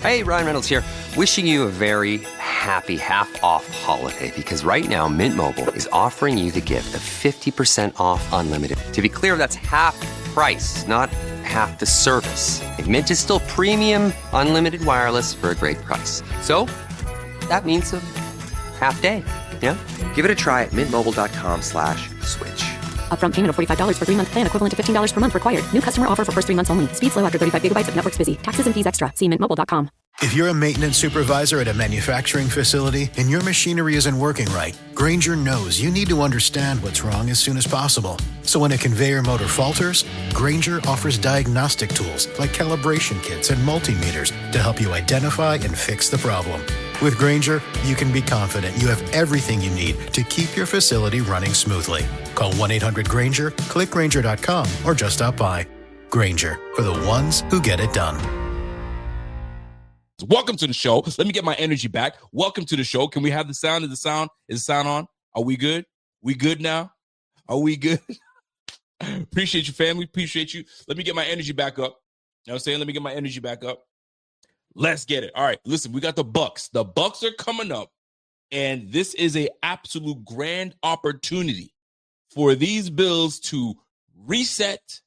Hey, Ryan Reynolds here. Wishing you a very happy half-off holiday because right now Mint Mobile is offering you the gift of 50% off unlimited. To be clear, that's half price, not half the service. And Mint is still premium unlimited wireless for a great price. So that means a half day, yeah? Give it a try at mintmobile.com/switch. Upfront payment of $45 for 3-month plan, equivalent to $15 per month required. New customer offer for first 3 months only. Speed slow after 35 gigabytes if network's busy. Taxes and fees extra. See mintmobile.com. If you're a maintenance supervisor at a manufacturing facility and your machinery isn't working right, Grainger knows you need to understand what's wrong as soon as possible. So when a conveyor motor falters, Grainger offers diagnostic tools like calibration kits and multimeters to help you identify and fix the problem. With Grainger, you can be confident you have everything you need to keep your facility running smoothly. Call 1-800-GRAINGER, click Grainger.com, or just stop by. Grainger, for the ones who get it done. Welcome to the show. Let me get my energy back. Welcome to the show. Can we have the sound? Is the sound on? Are we good? We good now? Are we good? Appreciate you, family. Appreciate you. Let me get my energy back up. You know what I'm saying? Let me get my energy back up. Let's get it. All right, listen, we got the Bucks. The Bucks are coming up, and this is an absolute grand opportunity for these Bills to reset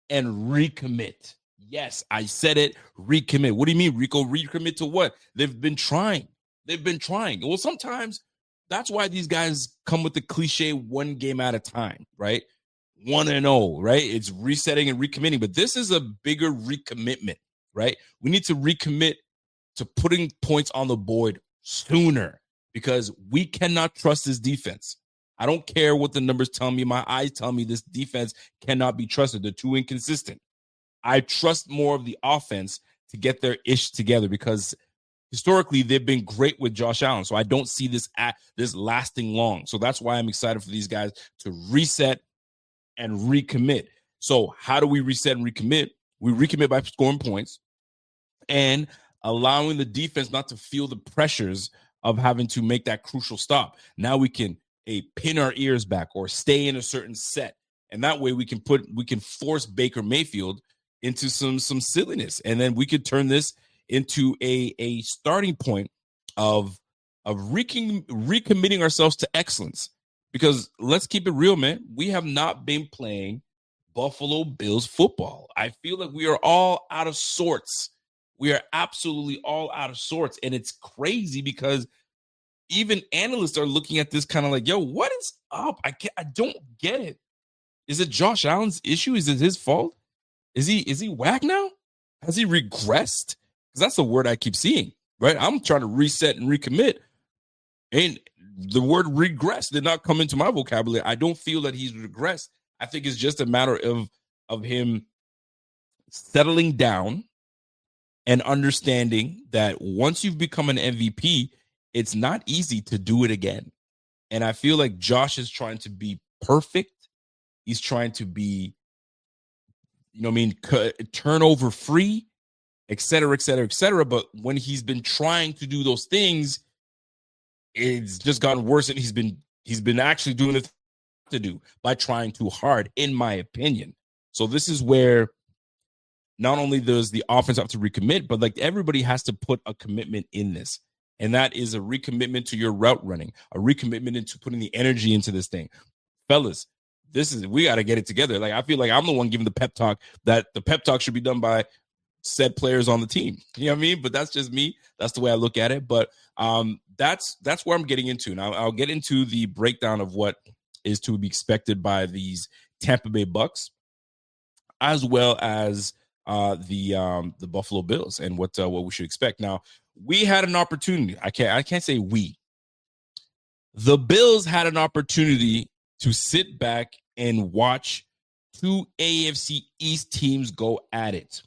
and recommit. Yes, I said it, recommit. What do you mean, Rico? Recommit to what? They've been trying. Well, sometimes that's why these guys come with the cliche 1 game at a time, right? 1-0, right? It's resetting and recommitting, but this is a bigger recommitment, right? We need to recommit to putting points on the board sooner because we cannot trust this defense. I don't care what the numbers tell me. My eyes tell me this defense cannot be trusted. They're too inconsistent. I trust more of the offense to get their ish together because historically they've been great with Josh Allen. So I don't see this lasting long. So that's why I'm excited for these guys to reset and recommit. So how do we reset and recommit? We recommit by scoring points and allowing the defense not to feel the pressures of having to make that crucial stop. Now we can pin our ears back or stay in a certain set. And that way we can force Baker Mayfield into some silliness. And then we could turn this into a starting point of recommitting ourselves to excellence. Because let's keep it real, man. We have not been playing Buffalo Bills football. I feel like we are all out of sorts. We are absolutely all out of sorts. And it's crazy because even analysts are looking at this kind of like, yo, what is up? I don't get it. Is it Josh Allen's issue? Is it his fault? Is he whack now? Has he regressed? Because that's the word I keep seeing, right? I'm trying to reset and recommit. And the word regress did not come into my vocabulary. I don't feel that he's regressed. I think it's just a matter of him settling down and understanding that once you've become an MVP, it's not easy to do it again. And I feel like Josh is trying to be perfect. He's trying to be, turnover free, et cetera, et cetera, et cetera. But when he's been trying to do those things, it's just gotten worse. And he's been actually doing it to do by trying too hard, in my opinion. So this is where not only does the offense have to recommit, but like everybody has to put a commitment in this. And that is a recommitment to your route running, a recommitment into putting the energy into this thing. Fellas, we got to get it together. Like, I feel like I'm the one giving the pep talk that the pep talk should be done by said players on the team. You know what I mean? But that's just me. That's the way I look at it. But that's where I'm getting into. Now I'll get into the breakdown of what is to be expected by these Tampa Bay Bucks, as well as the Buffalo Bills and what we should expect. Now, we had an opportunity. I can't say we. The Bills had an opportunity to sit back and watch two AFC East teams go at it.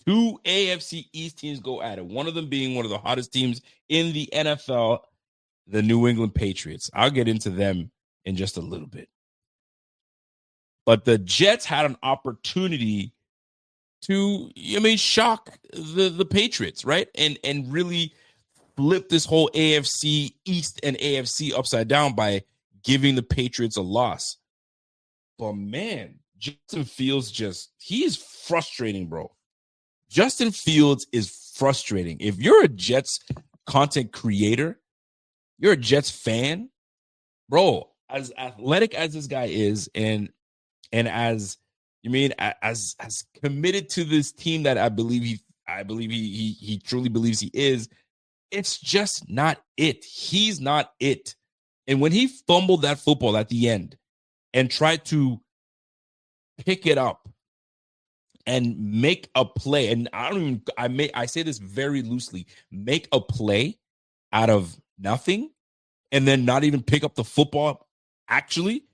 Two AFC East teams go at it. One of them being one of the hottest teams in the NFL, the New England Patriots. I'll get into them in just a little bit. But the Jets had an opportunity to, shock the Patriots, right? And really flip this whole AFC East and AFC upside down by giving the Patriots a loss. But man, Justin Fields he is frustrating, bro. Justin Fields is frustrating. If you're a Jets content creator, you're a Jets fan, bro, as athletic as this guy is, and as as committed to this team that I believe he truly believes he is, it's just not it. He's not it. And when he fumbled that football at the end and tried to pick it up and make a play, and I say this very loosely, make a play out of nothing, and then not even pick up the football actually,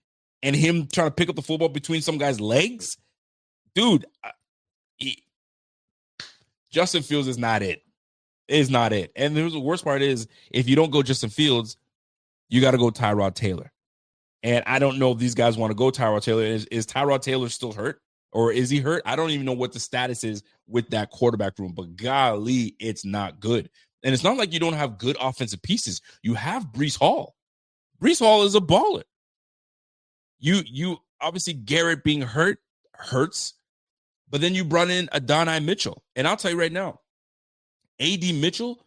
and him trying to pick up the football between some guy's legs, dude, Justin Fields is not it. Is not it. And the worst part is, if you don't go Justin Fields, you got to go Tyrod Taylor. And I don't know if these guys want to go Tyrod Taylor. Is Tyrod Taylor still hurt? Or is he hurt? I don't even know what the status is with that quarterback room. But golly, it's not good. And it's not like you don't have good offensive pieces. You have Breece Hall. Breece Hall is a baller. You obviously, Garrett being hurt hurts. But then you brought in Adonai Mitchell. And I'll tell you right now, A.D. Mitchell,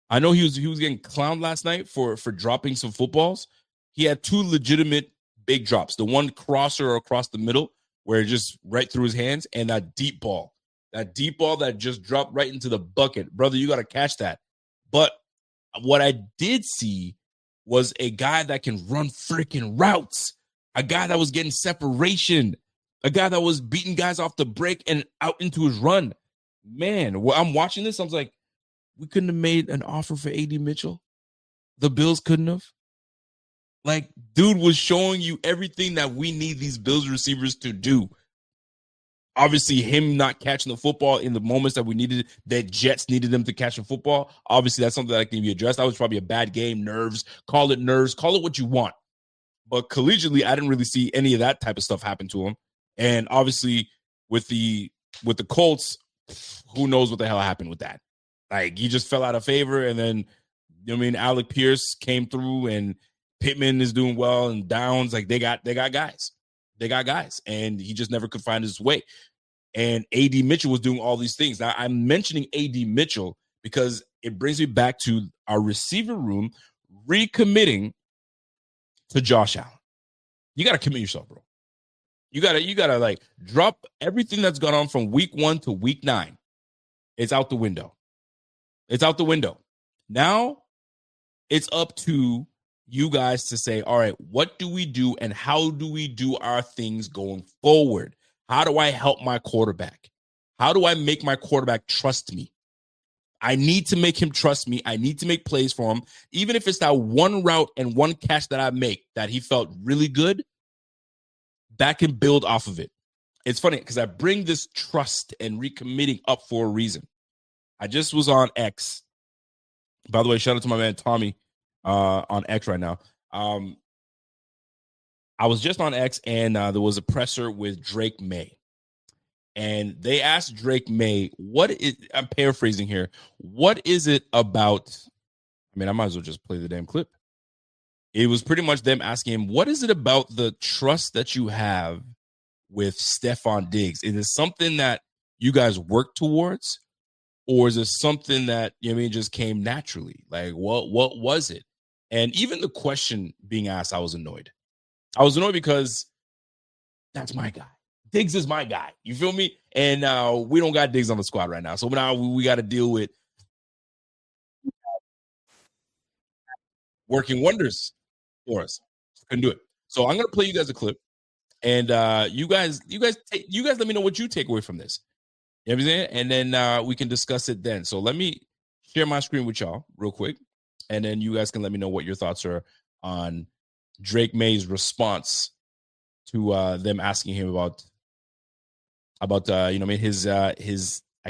I know he was getting clowned last night for dropping some footballs. He had two legitimate big drops. The one crosser across the middle where it just right through his hands, and that deep ball that just dropped right into the bucket. Brother, you got to catch that. But what I did see was a guy that can run freaking routes, a guy that was getting separation, a guy that was beating guys off the break and out into his run. Man, well, I'm watching this. I was like, we couldn't have made an offer for A.D. Mitchell. The Bills couldn't have. Like, dude was showing you everything that we need these Bills receivers to do. Obviously, him not catching the football in the moments that we needed, that Jets needed them to catch the football. Obviously, that's something that can be addressed. That was probably a bad game, nerves, call it what you want. But collegiately, I didn't really see any of that type of stuff happen to him. And obviously, with the Colts, who knows what the hell happened with that? Like, he just fell out of favor, and then, Alec Pierce came through, and Pittman is doing well, and Downs, like, they got guys. They got guys, and he just never could find his way. And A.D. Mitchell was doing all these things. Now, I'm mentioning A.D. Mitchell because it brings me back to our receiver room recommitting to Josh Allen. You got to commit yourself, bro. You gotta like drop everything that's gone on from week 1 to week 9. It's out the window. It's out the window. Now it's up to you guys to say, all right, what do we do and how do we do our things going forward? How do I help my quarterback? How do I make my quarterback trust me? I need to make him trust me. I need to make plays for him. Even if it's that one route and one catch that I make that he felt really good, that can build off of it. It's funny because I bring this trust and recommitting up for a reason. I just was on X. By the way, shout out to my man Tommy on X right now. I was just on X, and there was a presser with Drake May. And they asked Drake May, I'm paraphrasing here, what is it about, I might as well just play the damn clip. It was pretty much them asking him, what is it about the trust that you have with Stephon Diggs? Is it something that you guys work towards? Or is it something that, just came naturally? Like, what was it? And even the question being asked, I was annoyed. I was annoyed because that's my guy. Diggs is my guy. You feel me? And we don't got Diggs on the squad right now. So now we got to deal with working wonders for us. Couldn't do it. So I'm going to play you guys a clip. And you guys let me know what you take away from this. You know what I'm saying? And then we can discuss it then. So let me share my screen with y'all real quick. And then you guys can let me know what your thoughts are on Drake May's response to them asking him about his I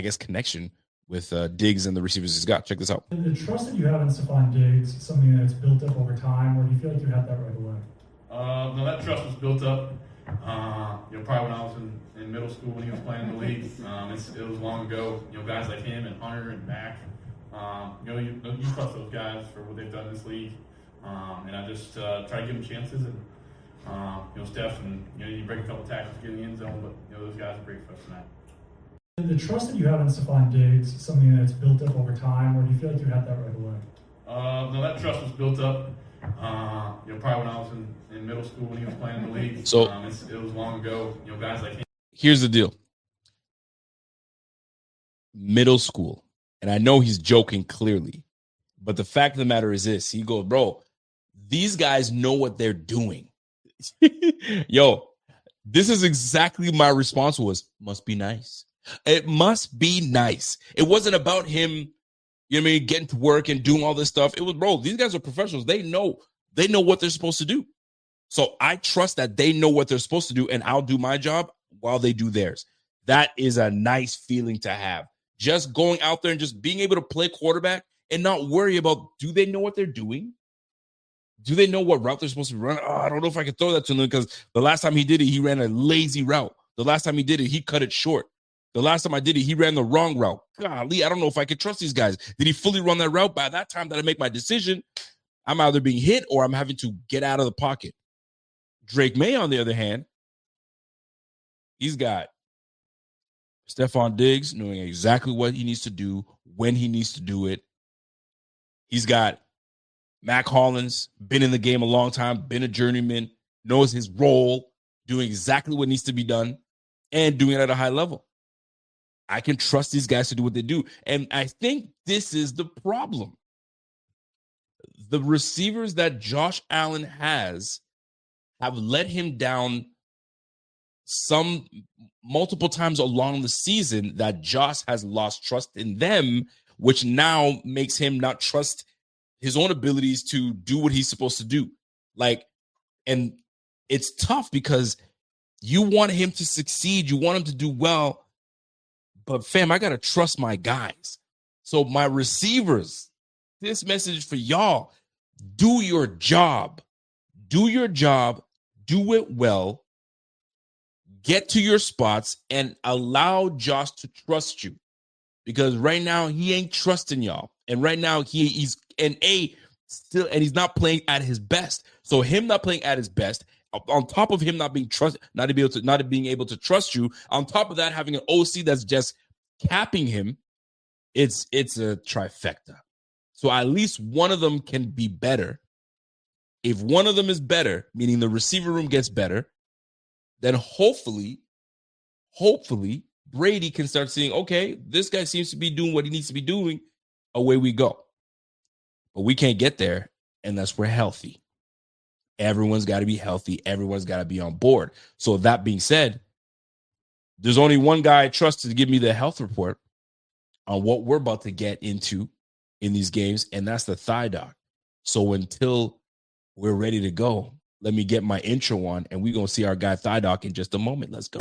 guess connection with Diggs and the receivers he's got. Check this out. The trust that you have in Stephon Diggs, something that's built up over time, or do you feel like you had that right away? No, that trust was built up. Probably when I was in middle school when he was playing in the league. It was long ago. Guys like him and Hunter and Mac. You trust those guys for what they've done in this league. And I just try to give them chances. And Steph, and you break a couple tackles to get in the end zone, but those guys are great for us tonight. The trust that you have in Stephon Diggs, something that's built up over time, or do you feel like you had that right away? No, that trust was built up. Probably when I was in middle school when he was playing in the league. So it was long ago. Guys like him. Here's the deal. Middle school, and I know he's joking clearly, but the fact of the matter is this: he goes, bro, these guys know what they're doing. Yo, this is exactly my response was, must be nice. It must be nice. It wasn't about him, you know what I mean, getting to work and doing all this stuff. It was, bro, these guys are professionals. They know what they're supposed to do. So I trust that they know what they're supposed to do, and I'll do my job while they do theirs. That is a nice feeling to have. Just going out there and just being able to play quarterback and not worry about, do they know what they're doing? Do they know what route they're supposed to run? Oh, I don't know if I can throw that to them because the last time he did it, he ran a lazy route. The last time he did it, he cut it short. The last time I did it, he ran the wrong route. Golly, I don't know if I can trust these guys. Did he fully run that route? By that time that I make my decision, I'm either being hit or I'm having to get out of the pocket. Drake May, on the other hand, he's got Stephon Diggs knowing exactly what he needs to do, when he needs to do it. He's got Mac Hollins, been in the game a long time, been a journeyman, knows his role, doing exactly what needs to be done, and doing it at a high level. I can trust these guys to do what they do. And I think this is the problem. The receivers that Josh Allen has have let him down multiple times along the season that Josh has lost trust in them, which now makes him not trust his own abilities to do what he's supposed to do. And it's tough because you want him to succeed. You want him to do well. But fam, I got to trust my guys. So my receivers, this message for y'all, do your job. Do your job. Do it well. Get to your spots and allow Josh to trust you. Because right now he ain't trusting y'all. And right now he's not playing at his best. So him not playing at his best, on top of him not being able to trust you, on top of that having an OC that's just capping him, it's a trifecta. So at least one of them can be better. If one of them is better, meaning the receiver room gets better, then hopefully Brady can start seeing, okay, this guy seems to be doing what he needs to be doing. Away we go. But we can't get there unless we're healthy. Everyone's got to be healthy. Everyone's got to be on board. So that being said, there's only one guy I trust to give me the health report on what we're about to get into in these games, and that's the thigh doc. So until we're ready to go, let me get my intro on, and we're going to see our guy thigh doc in just a moment. Let's go.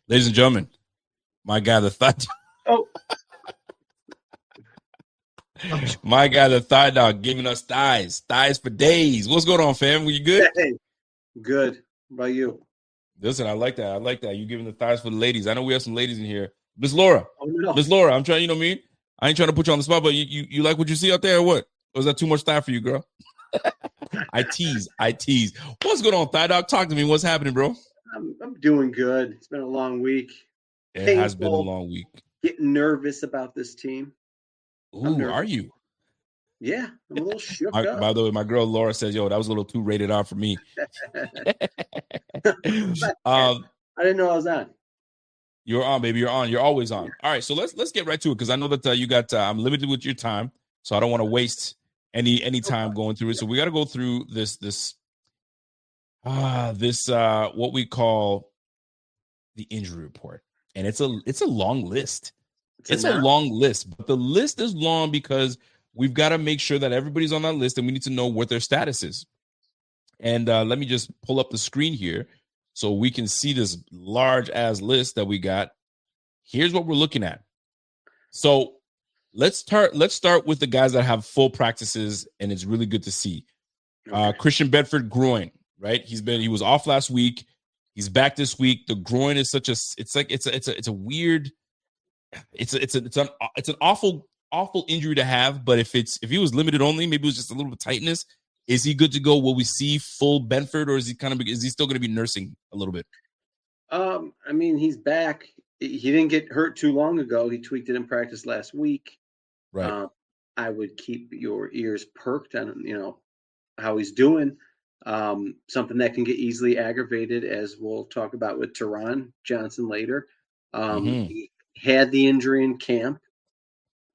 Ladies and gentlemen, my guy, the thigh dog. My guy, the thigh dog, giving us thighs for days. What's going on, fam? Were you good? Hey, good. How about you? Listen, I like that. You giving the thighs for the ladies. I know we have some ladies in here. Miss Laura. Oh, no. Miss Laura, I'm trying, you know what I mean? I ain't trying to put you on the spot, but you like what you see out there or what? Or is that too much thigh for you, girl? I tease. What's going on, thigh dog? Talk to me. What's happening, bro? I'm doing good. It's been a long week. It has been a long week. Getting nervous about this team. Ooh, are you? Yeah, I'm a little shook up. By the way, my girl Laura says, yo, that was a little too rated R for me. I didn't know I was on. You're on, baby. You're on. You're always on. All right, so let's get right to it because I know that you got I'm limited with your time, so I don't want to waste any time going through it. So we got to go through this what we call the injury report, and it's a long list. It's a long list, but the list is long because we've got to make sure that everybody's on that list, and we need to know what their status is. And let me just pull up the screen here so we can see this large ass list that we got here's what we're looking at. So let's start with the guys that have full practices, and it's really good to see. Okay. Christian Bedford groin, right? He was off last week. He's back this week. The groin is it's a weird, it's an awful injury to have. But if he was limited only, maybe it was just a little bit of tightness. Is he good to go? Will we see full Bedford, or is he still going to be nursing a little bit? I mean, he's back. He didn't get hurt too long ago. He tweaked it in practice last week. Right. I would keep your ears perked on, how he's doing. Something that can get easily aggravated, as we'll talk about with Teron Johnson later. He had the injury in camp.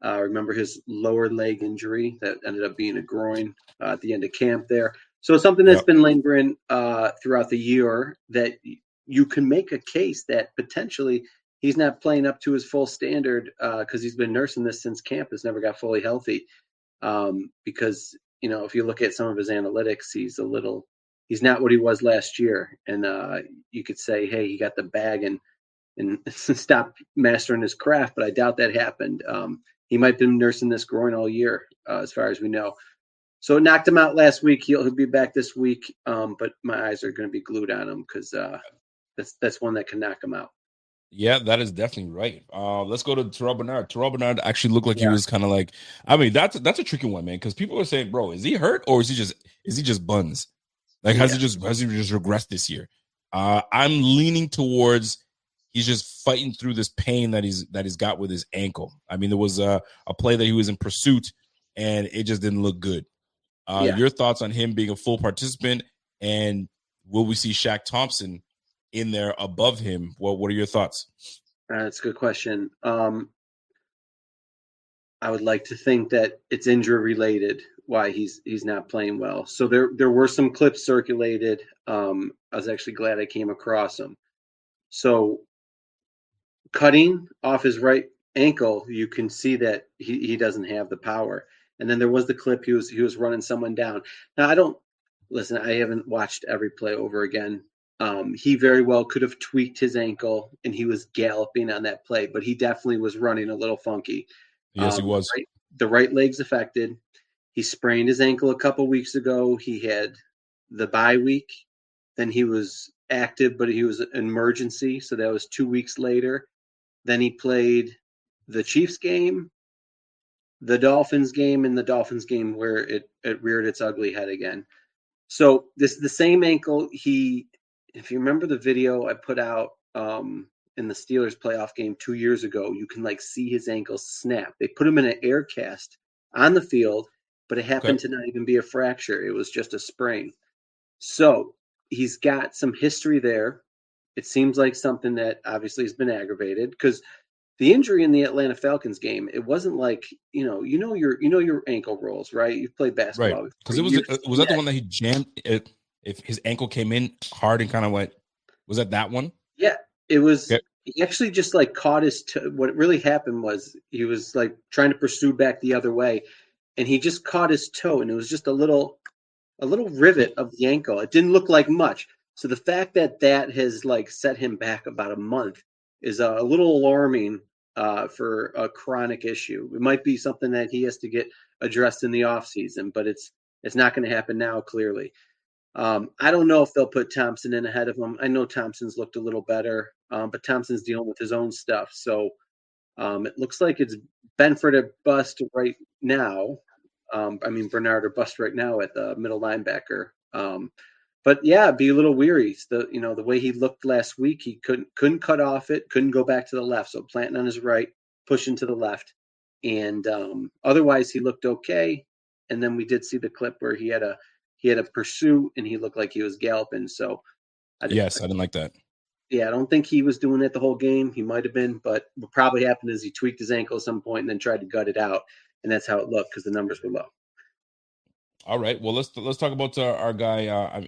Remember his lower leg injury that ended up being a groin at the end of camp there. So something that's been lingering throughout the year, that you can make a case that potentially he's not playing up to his full standard because he's been nursing this since camp has never got fully healthy. Because, if you look at some of his analytics, he's not what he was last year. And you could say, hey, he got the bag and stopped mastering his craft, but I doubt that happened. He might have been nursing this groin all year, as far as we know. So it knocked him out last week. He'll be back this week, but my eyes are going to be glued on him because that's one that can knock him out. Yeah, that is definitely right. Let's go to Terrell Bernard. Terrell Bernard actually looked like he was kind of like, I mean, that's a tricky one, man, because people are saying, bro, is he hurt or is he just buns? Like, has he just regressed this year? I'm leaning towards he's just fighting through this pain that he's got with his ankle. I mean, there was a play that he was in pursuit and it just didn't look good. Your thoughts on him being a full participant, and will we see Shaq Thompson in there above him? Well, what are your thoughts? That's a good question. I would like to think that it's injury related why he's not playing well. So there were some clips circulated. I was actually glad I came across them. So cutting off his right ankle, you can see that he doesn't have the power. And then there was the clip he was running someone down. Now I haven't watched every play over again. He very well could have tweaked his ankle and he was galloping on that play, but he definitely was running a little funky. Yes, he was. The right leg's affected. He sprained his ankle a couple weeks ago. He had the bye week. Then he was active, but he was an emergency. So that was 2 weeks later. Then he played the Chiefs game, the Dolphins game, and the Dolphins game where it reared its ugly head again. So this is the same ankle. If you remember the video I put out in the Steelers playoff game 2 years ago, you can see his ankle snap. They put him in an air cast on the field, but it happened to not even be a fracture. It was just a sprain. So he's got some history there. It seems like something that obviously has been aggravated, because the injury in the Atlanta Falcons game, it wasn't like, your ankle rolls, right? You've played basketball. Right. Because was that the one that he jammed? If his ankle came in hard and kind of went, was that one? Yeah, it was. Okay. He actually just caught his what really happened was he was trying to pursue back the other way, and he just caught his toe, and it was just a little rivet of the ankle. It didn't look like much. So the fact that has set him back about a month is a little alarming for a chronic issue. It might be something that he has to get addressed in the offseason, but it's not going to happen now, clearly. I don't know if they'll put Thompson in ahead of him. I know Thompson's looked a little better, but Thompson's dealing with his own stuff. So it looks like it's Benford or bust right now. Bernard or bust right now at the middle linebacker. But yeah, be a little weary. The way he looked last week, he couldn't cut off it, couldn't go back to the left. So planting on his right, pushing to the left, and otherwise he looked okay. And then we did see the clip where he had a pursuit and he looked like he was galloping. So I didn't like that. Yeah, I don't think he was doing it the whole game. He might have been, but what probably happened is he tweaked his ankle at some point and then tried to gut it out, and that's how it looked because the numbers were low. All right. Well, let's talk about our guy.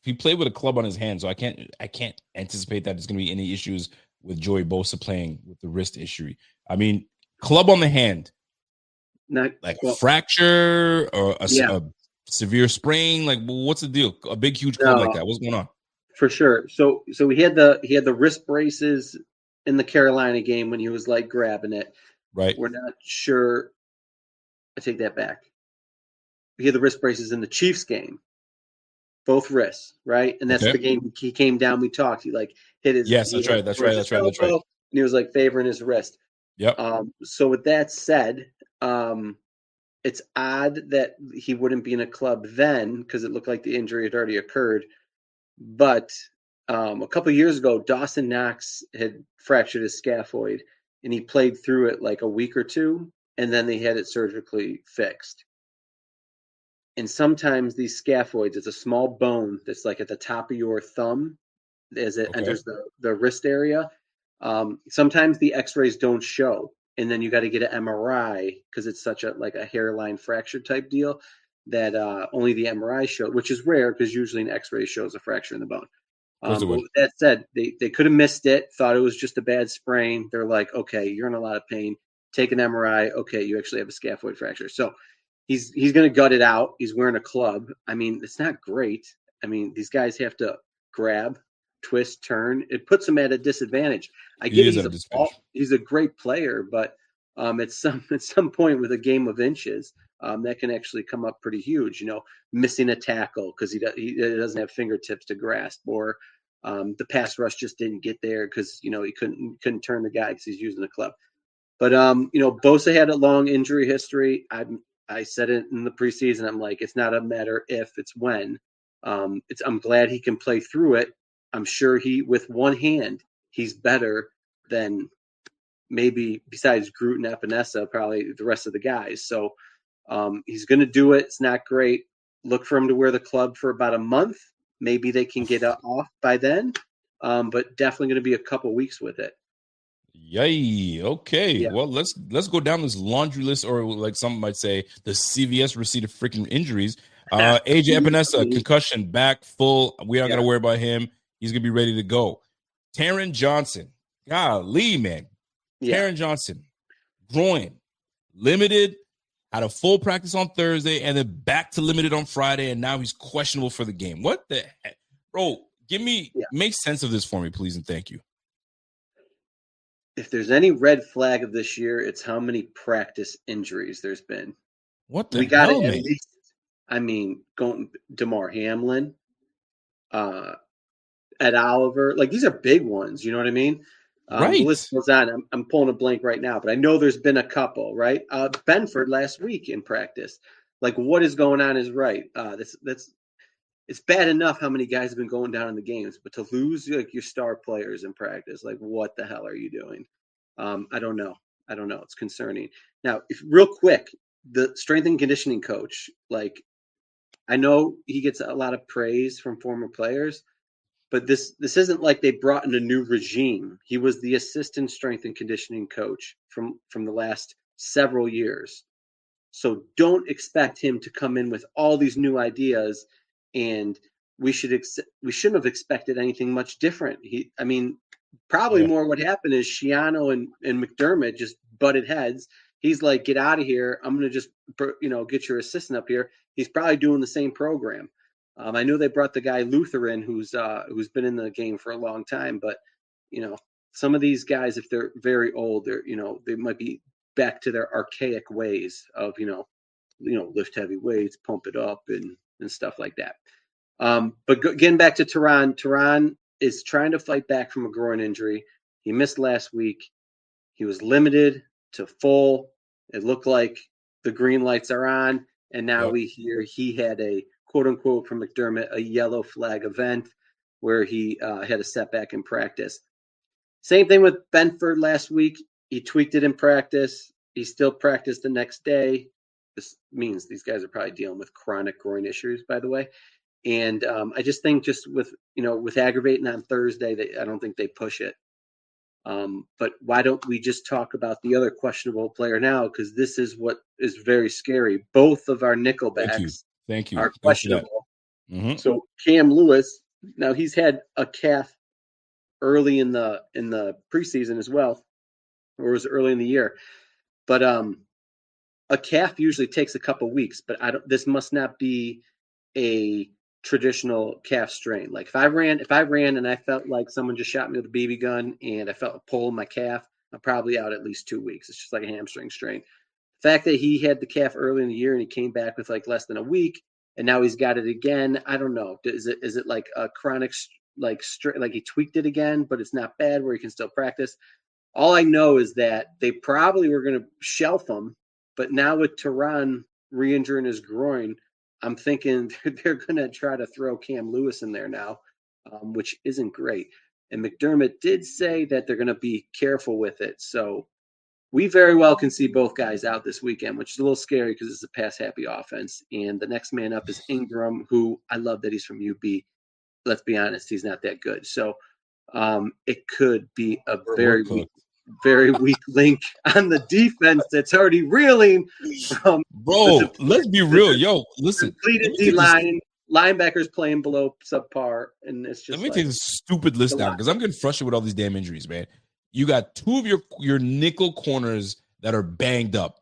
He played with a club on his hand, so I can't anticipate that there's going to be any issues with Joey Bosa playing with the wrist issue. Club on the hand, not a fracture or a severe sprain. What's the deal? A big, huge club like that. What's going on? For sure. So he had the wrist braces in the Carolina game when he was like grabbing it. Right. We're not sure. I take that back. He had the wrist braces in the Chiefs game, both wrists, right? And that's Okay. the game he came down. We talked. He like hit his. Yes, he that's hit right. That's towards right. his That's right. That's right. elbow, and he was like favoring his wrist. Yep. So with that said, it's odd that he wouldn't be in a club then because it looked like the injury had already occurred. But a couple of years ago, Dawson Knox had fractured his scaphoid, and he played through it like a week or two, and then they had it surgically fixed. And sometimes these scaphoids, it's a small bone that's like at the top of your thumb as it enters the wrist area. Sometimes the x-rays don't show, and then you got to get an MRI because it's such a like a hairline fracture type deal that only the MRI show, which is rare because usually an x-ray shows a fracture in the bone. But with that said, they could have missed it, thought it was just a bad sprain. They're like, okay, you're in a lot of pain. Take an MRI. Okay, you actually have a scaphoid fracture. So he's going to gut it out. He's wearing a club. I mean, it's not great. I mean, these guys have to grab, twist, turn. It puts him at a disadvantage. I get he's a great player, but at some point with a game of inches, that can actually come up pretty huge. You know, missing a tackle because he doesn't have fingertips to grasp, or the pass rush just didn't get there because he couldn't turn the guy because he's using the club. But Bosa had a long injury history. I said it in the preseason. I'm like, it's not a matter if, it's when. I'm glad he can play through it. I'm sure with one hand, he's better than maybe besides Groot and Epinesa, probably the rest of the guys. So he's going to do it. It's not great. Look for him to wear the club for about a month. Maybe they can get off by then, but definitely going to be a couple weeks with it. Yay. Okay. Yeah. Well, let's go down this laundry list, or like some might say, the CVS receipt of freaking injuries. AJ Epinesa, concussion, back full. We aren't going to worry about him. He's going to be ready to go. Taron Johnson. Golly, man. Yeah. Taron Johnson, groin, limited, had a full practice on Thursday, and then back to limited on Friday, and now he's questionable for the game. What the heck? Bro, make sense of this for me, please, and thank you. If there's any red flag of this year, it's how many practice injuries there's been. What the hell, man? Going DeMar Hamlin, Ed Oliver, like these are big ones. You know what I mean? Right. The list goes on. I'm pulling a blank right now, but I know there's been a couple. Right? Benford last week in practice. Like, what is going on is right. It's bad enough how many guys have been going down in the games, but to lose like your star players in practice, like what the hell are you doing? I don't know. It's concerning. Now, real quick, the strength and conditioning coach, like I know he gets a lot of praise from former players, but this isn't like they brought in a new regime. He was the assistant strength and conditioning coach from the last several years. So don't expect him to come in with all these new ideas, and we shouldn't have expected anything much different. Probably more what happened is Schiano and McDermott just butted heads. He's like, get out of here. I'm going to just, get your assistant up here. He's probably doing the same program. I know they brought the guy Luther in who's been in the game for a long time, but some of these guys, if they're very old, they might be back to their archaic ways of, lift heavy weights, pump it up and stuff like that. But getting back to Teron is trying to fight back from a groin injury. He missed last week. He was limited to full. It looked like the green lights are on. And now we hear he had a quote unquote from McDermott, a yellow flag event where he had a setback in practice. Same thing with Benford last week. He tweaked it in practice. He still practiced the next day. This means these guys are probably dealing with chronic groin issues, by the way. And I just think with aggravating on Thursday, I don't think they push it. But why don't we just talk about the other questionable player now? Because this is what is very scary. Both of our nickelbacks Thank you. are questionable. Mm-hmm. So Cam Lewis, now he's had a calf early in the preseason as well, or was it early in the year? But a calf usually takes a couple weeks. But this must not be a traditional calf strain. Like if I ran and I felt like someone just shot me with a BB gun and I felt a pull in my calf, I'm probably out at least 2 weeks. It's just like a hamstring strain. The fact that he had the calf early in the year and he came back with like less than a week and now he's got it again, I don't know. Is it like a chronic like he tweaked it again, but it's not bad where he can still practice? All I know is that they probably were going to shelf him, but now with Tehran re-injuring his groin, I'm thinking they're going to try to throw Cam Lewis in there now, which isn't great. And McDermott did say that they're going to be careful with it. So we very well can see both guys out this weekend, which is a little scary because it's a pass-happy offense. And the next man up is Ingram, who I love that he's from UB. Let's be honest, he's not that good. So it could be a very weak link on the defense that's already reeling from let's be real. Yo, listen. Completed D-line, linebackers playing below subpar, and it's just let me take this stupid list down because I'm getting frustrated with all these damn injuries, man. You got two of your nickel corners that are banged up.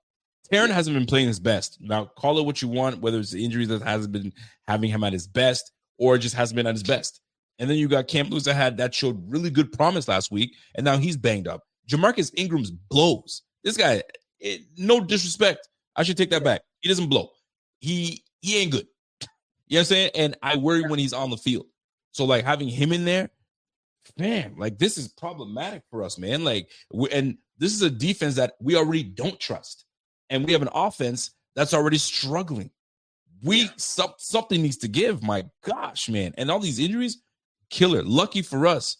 Taryn hasn't been playing his best. Now, call it what you want, whether it's the injuries that hasn't been having him at his best or just hasn't been at his best. And then you got Cam Lewis that showed really good promise last week, and now he's banged up. Jamarcus Ingram's blows. This guy, no disrespect. I should take that back. He doesn't blow. He ain't good. You know what I'm saying? And I worry when he's on the field. So, like, having him in there, man, like, this is problematic for us, man. Like, and this is a defense that we already don't trust. And we have an offense that's already struggling. Something needs to give. My gosh, man. And all these injuries, killer. Lucky for us,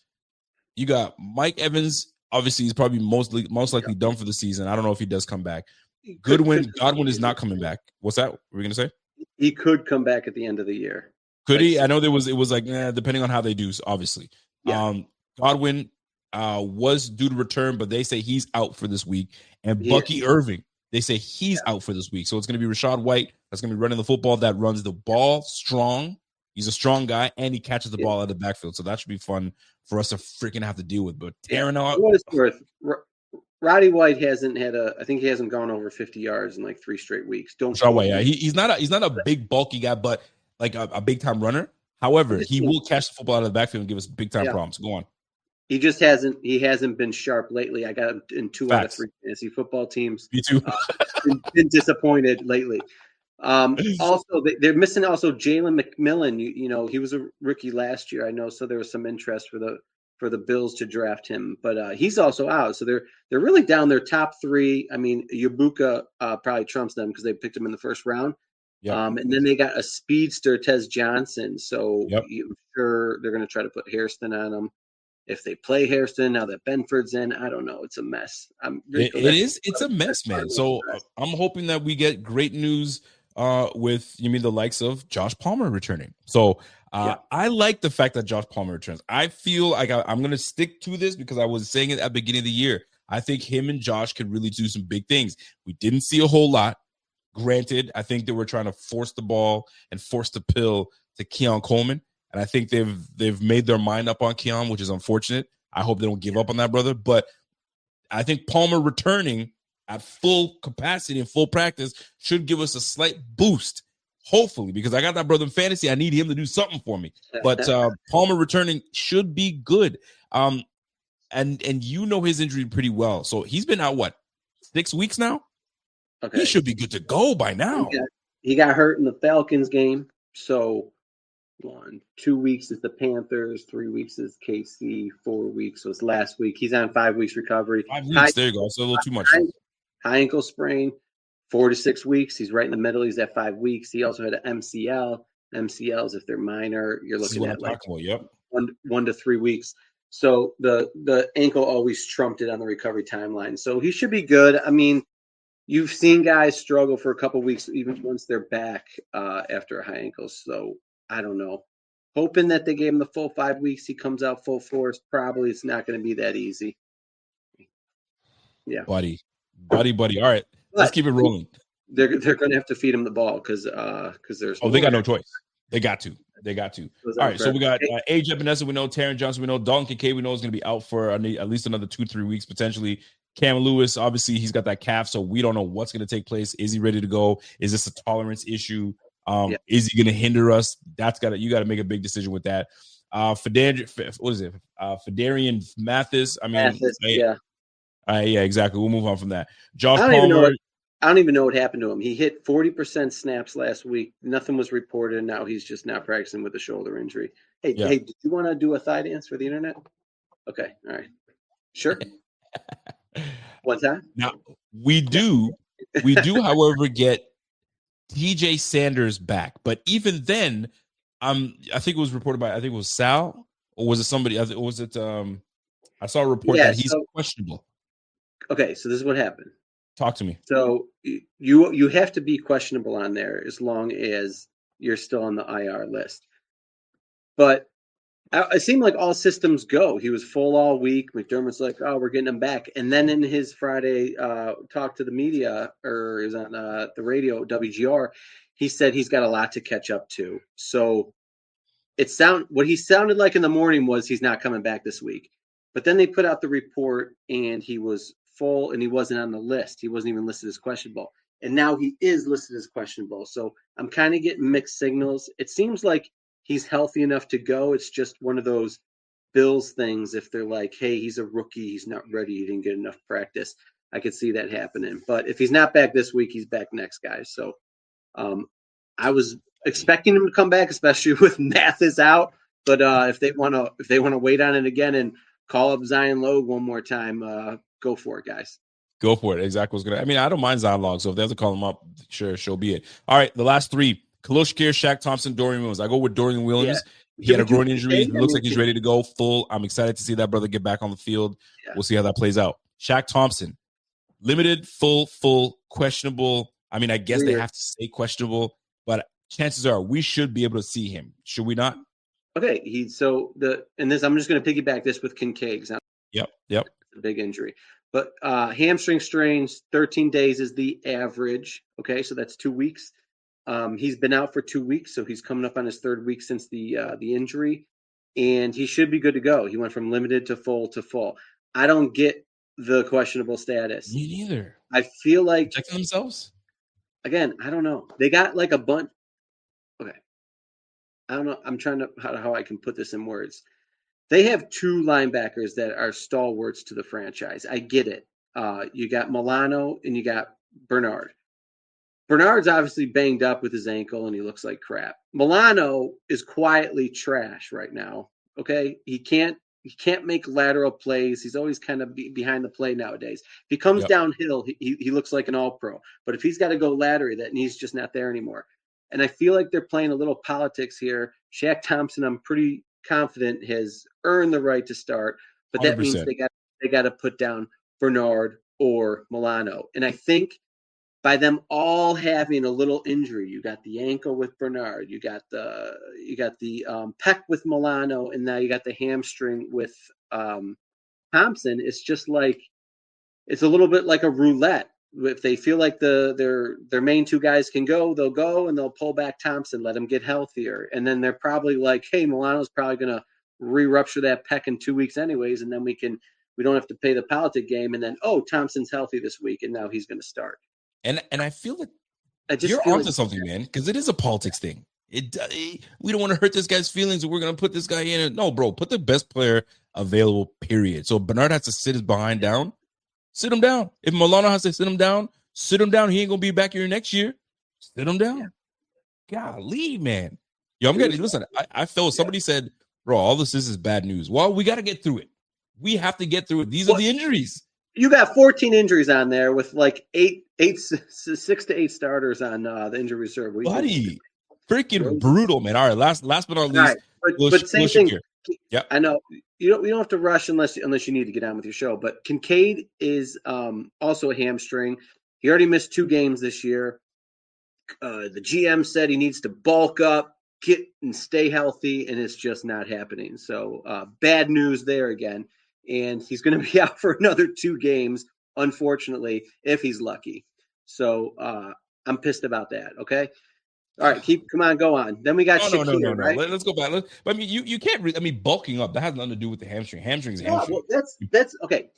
you got Mike Evans. Obviously, he's probably most likely done for the season. I don't know if he does come back. Godwin is not coming back. What's that? What were we gonna say? He could come back at the end of the year. Could he? I know it was like depending on how they do. Obviously, Godwin was due to return, but they say he's out for this week. And Bucky Irving, they say he's out for this week. So it's going to be Rashad White that's going to be running the football. That runs the ball strong. He's a strong guy, and he catches the ball out of the backfield. So that should be fun for us to freaking have to deal with. But tearing out. What it's worth, Roddy White I think he hasn't gone over 50 yards in like 3 straight weeks. Rashad White, yeah. He's not a big, bulky guy, but like a big-time runner. However, he will catch the football out of the backfield and give us big-time problems. Go on. He just hasn't been sharp lately. I got him in 2 out of 3 fantasy football teams. Me too. Been disappointed lately. Also, they're missing also Jalen McMillan. You know, he was a rookie last year, I know, so there was some interest for the Bills to draft him, but he's also out. So they're really down their top 3. I mean, Ibuka probably trumps them because they picked him in the first round. Yep. And then they got a speedster, Tez Johnson. So I'm sure they're going to try to put Hairston on him. If they play Hairston, now that Benford's in, I don't know. It's a mess. It's a mess, man. So I'm hoping that we get great news with the likes of Josh Palmer returning. So I like the fact that Josh Palmer returns. I feel like I'm going to stick to this because I was saying it at the beginning of the year. I think him and Josh could really do some big things. We didn't see a whole lot. Granted, I think they were trying to force the ball and force the pill to Keon Coleman. And I think they've made their mind up on Keon, which is unfortunate. I hope they don't give up on that, brother. But I think Palmer returning at full capacity and full practice should give us a slight boost, hopefully, because I got that brother in fantasy. I need him to do something for me. But Palmer returning should be good. And you know his injury pretty well. So he's been out, 6 weeks now? Okay. He should be good to go by now. He got hurt in the Falcons game. So 2 weeks is the Panthers, 3 weeks is KC, 4 weeks was last week. He's on 5 weeks recovery. 5 weeks, there you go. So a little too much. High ankle sprain, 4 to 6 weeks. He's right in the middle. He's at 5 weeks. He also had an MCL. MCLs, if they're minor, you're looking at like 1 to 3 weeks. So the ankle always trumped it on the recovery timeline. So he should be good. I mean, you've seen guys struggle for a couple weeks, even once they're back after a high ankle. So I don't know. Hoping that they gave him the full 5 weeks. He comes out full force. Probably it's not going to be that easy. Yeah. Buddy. All right. Let's keep it rolling. They're going to have to feed him the ball because there's. They got no choice. They got to. All right. So we got A.J. Epinesa. We know Taron Johnson. We know Dalton Kincaid. We know is going to be out for at least another 2-3 weeks potentially. Cam Lewis, obviously, he's got that calf, so we don't know what's going to take place. Is he ready to go? Is this a tolerance issue? Is he going to hinder us? You got to make a big decision with that. Fedarian Mathis. I mean, yeah, exactly. We'll move on from that. Josh Palmer. I don't even know what happened to him. He hit 40% snaps last week. Nothing was reported, and now he's just not practicing with a shoulder injury. Hey, did you want to do a thigh dance for the internet? Okay, all right. Sure. One time? Now, we do, however, get TJ Sanders back. But even then, I think it was reported by, I think it was Sal, or was it somebody? I saw a report that he's questionable. Okay, so this is what happened. Talk to me. So you have to be questionable on there as long as you're still on the IR list. But it seemed like all systems go. He was full all week. McDermott's like, oh, we're getting him back. And then in his Friday talk to the media, or is on the radio, WGR, he said he's got a lot to catch up to. So what he sounded like in the morning was he's not coming back this week. But then they put out the report and he was full and he wasn't on the list. He wasn't even listed as questionable. And now he is listed as questionable. So I'm kind of getting mixed signals. It seems like he's healthy enough to go. It's just one of those Bills things. If they're like, hey, he's a rookie, he's not ready, he didn't get enough practice, I could see that happening. But if he's not back this week, he's back next, guys. So I was expecting him to come back, especially with Mathis out. But if they want to wait on it again and call up Zion Logue one more time, go for it, guys. Go for it. Exactly what's gonna. I mean, I don't mind Zion Logue, so if they have to call him up, sure, so be it. All right, the last three: Khalil Shakir, Shaq Thompson, Dorian Williams. I go with Dorian Williams. Yeah. He had a groin injury. He looks like he's ready to go full. I'm excited to see that brother get back on the field. Yeah. We'll see how that plays out. Shaq Thompson, limited, full, questionable. I mean, I guess they have to say questionable, but chances are we should be able to see him. Should we not? Okay. I'm just going to piggyback this with Kincaid. Yep. A big injury. But hamstring strains, 13 days is the average. Okay, so that's 2 weeks. He's been out for 2 weeks, so he's coming up on his third week since the injury, and he should be good to go. He went from limited to full to full. I don't get the questionable status. Me neither. I feel like checking themselves. Again, I don't know. They got like a bunch. Okay, I don't know. I'm trying to how I can put this in words. They have two linebackers that are stalwarts to the franchise. I get it. You got Milano and you got Bernard. Bernard's obviously banged up with his ankle and he looks like crap. Milano is quietly trash right now. Okay, he can't make lateral plays. He's always kind of behind the play nowadays. If he comes downhill, he looks like an all-pro. But if he's got to go laterally, that he's just not there anymore. And I feel like they're playing a little politics here. Shaq Thompson, I'm pretty confident, has earned the right to start, but that 100%. Means they got to put down Bernard or Milano. And I think by them all having a little injury, you got the ankle with Bernard, you got the pec with Milano, and now you got the hamstring with Thompson. It's just like it's a little bit like a roulette. If they feel like their main two guys can go, they'll go and they'll pull back Thompson, let him get healthier, and then they're probably like, hey, Milano's probably gonna re-rupture that pec in 2 weeks anyways, and then we don't have to play the politic game, and then Thompson's healthy this week, and now he's gonna start. And I feel like you're onto something, man, because it is a politics thing. We don't want to hurt this guy's feelings, and we're gonna put this guy in. No, bro, put the best player available. Period. So Bernard has to sit his behind down. Sit him down. If Milano has to sit him down. He ain't gonna be back here next year. Sit him down. Golly, man. Yo, listen. I felt somebody said, bro, all this is bad news. Well, we got to get through it. We have to get through it. These are the injuries. You got 14 injuries on there with like 6 to 8 starters on the injury reserve. Buddy, freaking brutal, man. All right, last but not least. Right. But same thing. Yeah, I know you don't have to rush unless you need to get on with your show. But Kincaid is also a hamstring. He already missed 2 games this year. The GM said he needs to bulk up, get and stay healthy, and it's just not happening. So bad news there again. And he's going to be out for another 2 games, unfortunately, if he's lucky. So I'm pissed about that. Okay. All right, come on, go on. Then we got Shakir, no. Right? Let's go back. I mean, you can't really. I mean, bulking up, that has nothing to do with the hamstring. Hamstring's hamstring. Well, that's okay.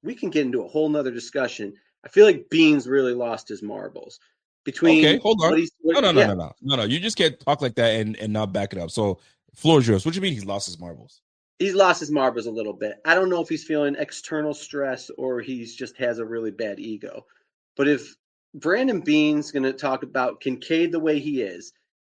We can get into a whole nother discussion. I feel like Beans really lost his marbles. between. Okay, hold on. Yeah. No. You just can't talk like that and not back it up. So, floor is yours. What do you mean he's lost his marbles? He's lost his marbles a little bit. I don't know if he's feeling external stress or he's just has a really bad ego. But if Brandon Beane's going to talk about Kincaid the way he is,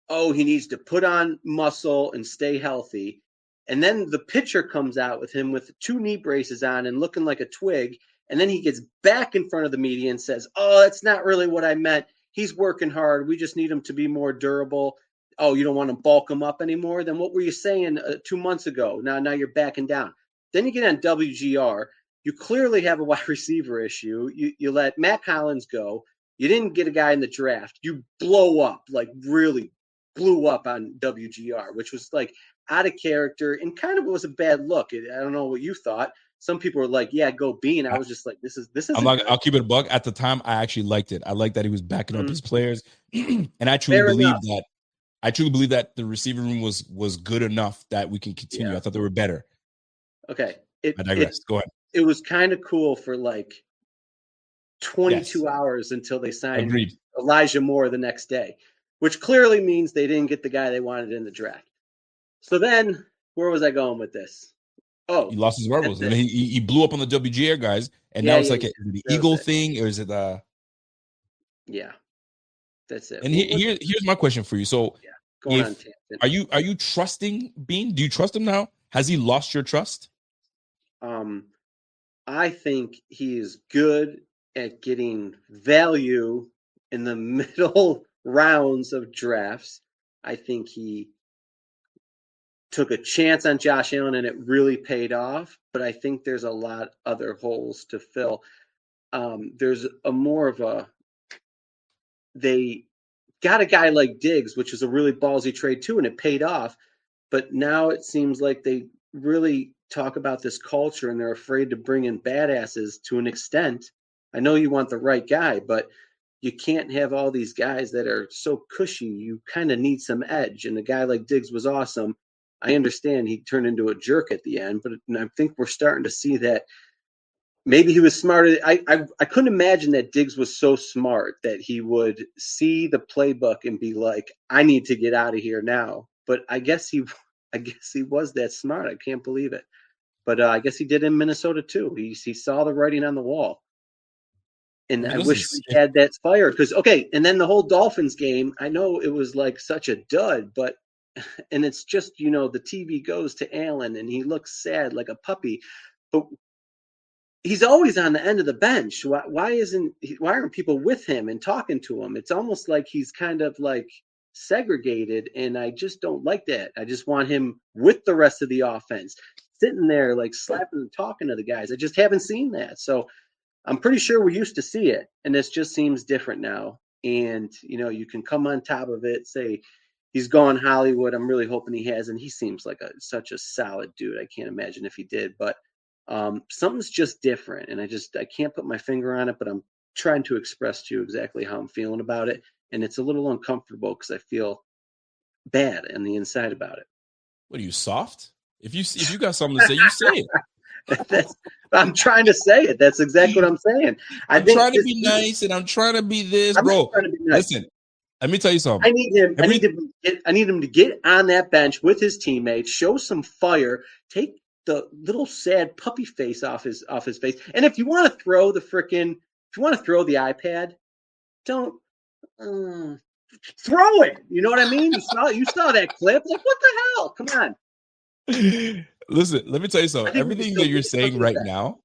he needs to put on muscle and stay healthy. And then the pitcher comes out with him with 2 knee braces on and looking like a twig. And then he gets back in front of the media and says, that's not really what I meant. He's working hard. We just need him to be more durable. Oh, you don't want to bulk him up anymore? Then what were you saying 2 months ago? Now you're backing down. Then you get on WGR. You clearly have a wide receiver issue. You let Matt Collins go. You didn't get a guy in the draft. You blow up, like really blew up on WGR, which was like out of character and kind of was a bad look. I don't know what you thought. Some people were like, "Yeah, go Bean." I was just like, "This is." I'll keep it a buck. At the time, I actually liked it. I liked that he was backing up his players, and I truly believe that the receiver room was good enough that we can continue. I thought they were better. Okay, I digress. Go ahead. It was kind of cool for like 22 hours until they signed Elijah Moore the next day, which clearly means they didn't get the guy they wanted in the draft. So then, where was I going with this? He lost his marbles, and he blew up on the WGR guys, and now it's like is it the Eagle thing, or is it the? Yeah, that's it. And here's my question for you. So, going on tangent. Are you trusting Bean? Do you trust him now? Has he lost your trust? I think he is good at getting value in the middle rounds of drafts. I think he took a chance on Josh Allen and it really paid off, but I think there's a lot other holes to fill. There's they got a guy like Diggs, which is a really ballsy trade too, and it paid off. But now it seems like they really talk about this culture and they're afraid to bring in badasses to an extent. I know you want the right guy, but you can't have all these guys that are so cushy. You kind of need some edge. And a guy like Diggs was awesome. I understand he turned into a jerk at the end, but I think we're starting to see that maybe he was smarter. I couldn't imagine that Diggs was so smart that he would see the playbook and be like, I need to get out of here now. But I guess he was that smart. I can't believe it. But I guess he did in Minnesota too. He saw the writing on the wall. And I wish we had that fire because, and then the whole Dolphins game, I know it was like such a dud, and it's just, the TV goes to Allen and he looks sad like a puppy, but he's always on the end of the bench. Why aren't people with him and talking to him? It's almost like he's kind of like segregated, and I just don't like that. I just want him with the rest of the offense, sitting there like slapping and talking to the guys. I just haven't seen that. So I'm pretty sure we used to see it, and this just seems different now. And, you can come on top of it, say he's gone Hollywood. I'm really hoping he has, and he seems like such a solid dude. I can't imagine if he did, but something's just different, and I can't put my finger on it, but I'm trying to express to you exactly how I'm feeling about it. And it's a little uncomfortable because I feel bad on the inside about it. What are you, soft? If you got something to say, you say it. I'm trying to say it. That's exactly what I'm saying. I'm trying to be nice, and I'm trying to be this, bro. Nice. Listen, let me tell you something. I need him to get on that bench with his teammates, show some fire, take the little sad puppy face off his face. And if you want to throw the iPad, don't throw it. You know what I mean? You saw that clip. Like, what the hell? Come on. Listen, let me tell you something. Everything that you're saying right now,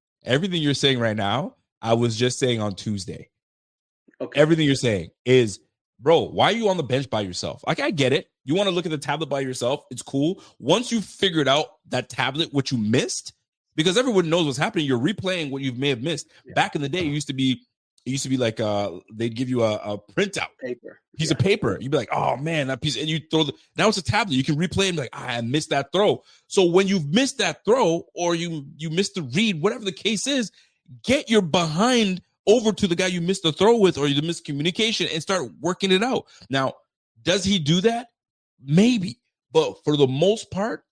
I was just saying on Tuesday. Okay. Everything you're saying is, bro, why are you on the bench by yourself? Like, I get it. You want to look at the tablet by yourself. It's cool. Once you figured out that tablet, what you missed, because everyone knows what's happening, you're replaying what you may have missed. Yeah. Back in the day, it used to be like they'd give you a printout piece of paper. You'd be like, oh man, that piece, and you throw now it's a tablet. You can replay and be like, I missed that throw. So when you've missed that throw or you missed the read, whatever the case is, get your behind over to the guy you missed the throw with or the miscommunication and start working it out. Now, does he do that? Maybe. But for the most part,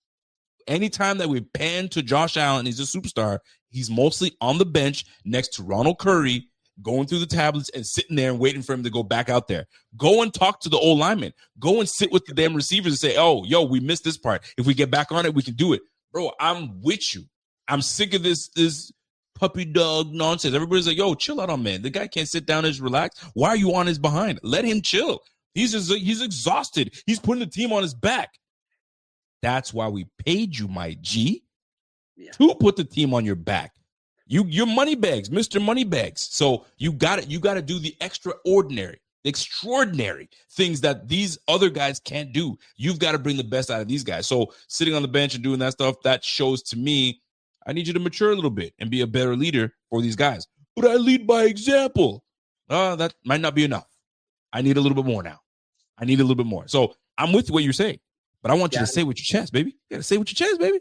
anytime that we pan to Josh Allen, he's a superstar, he's mostly on the bench next to Ronald Curry, going through the tablets and sitting there and waiting for him to go back out there. Go and talk to the old lineman. Go and sit with the damn receivers and say, oh, yo, we missed this part. If we get back on it, we can do it. Bro, I'm with you. I'm sick of this puppy dog nonsense. Everybody's like, yo, chill out on man. The guy can't sit down and just relax. Why are you on his behind? Let him chill. He's exhausted. He's putting the team on his back. That's why we paid you, my G, to put the team on your back. You're money bags, Mr. Moneybags. So you got to do the extraordinary things that these other guys can't do. You've got to bring the best out of these guys. So sitting on the bench and doing that stuff, that shows to me, I need you to mature a little bit and be a better leader for these guys. But I lead by example. That might not be enough. I need a little bit more now. I need a little bit more. So I'm with what you're saying, but I want you to say with your chest, baby. You got to say with your chest, baby.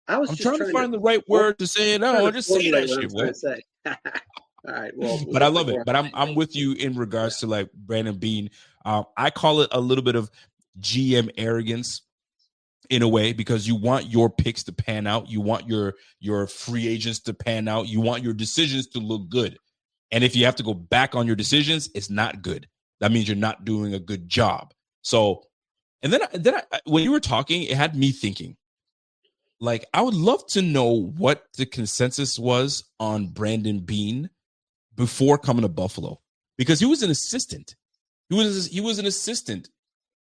I'm trying to find the right word to say it. No, just say that shit. All right. Well, but I love it. But I'm with you in regards to like Brandon Beane. I call it a little bit of GM arrogance in a way, because you want your picks to pan out. You want your free agents to pan out. You want your decisions to look good. And if you have to go back on your decisions, it's not good. That means you're not doing a good job. So, and then when you were talking, it had me thinking, like, I would love to know what the consensus was on Brandon Beane before coming to Buffalo, because he was an assistant. He was an assistant.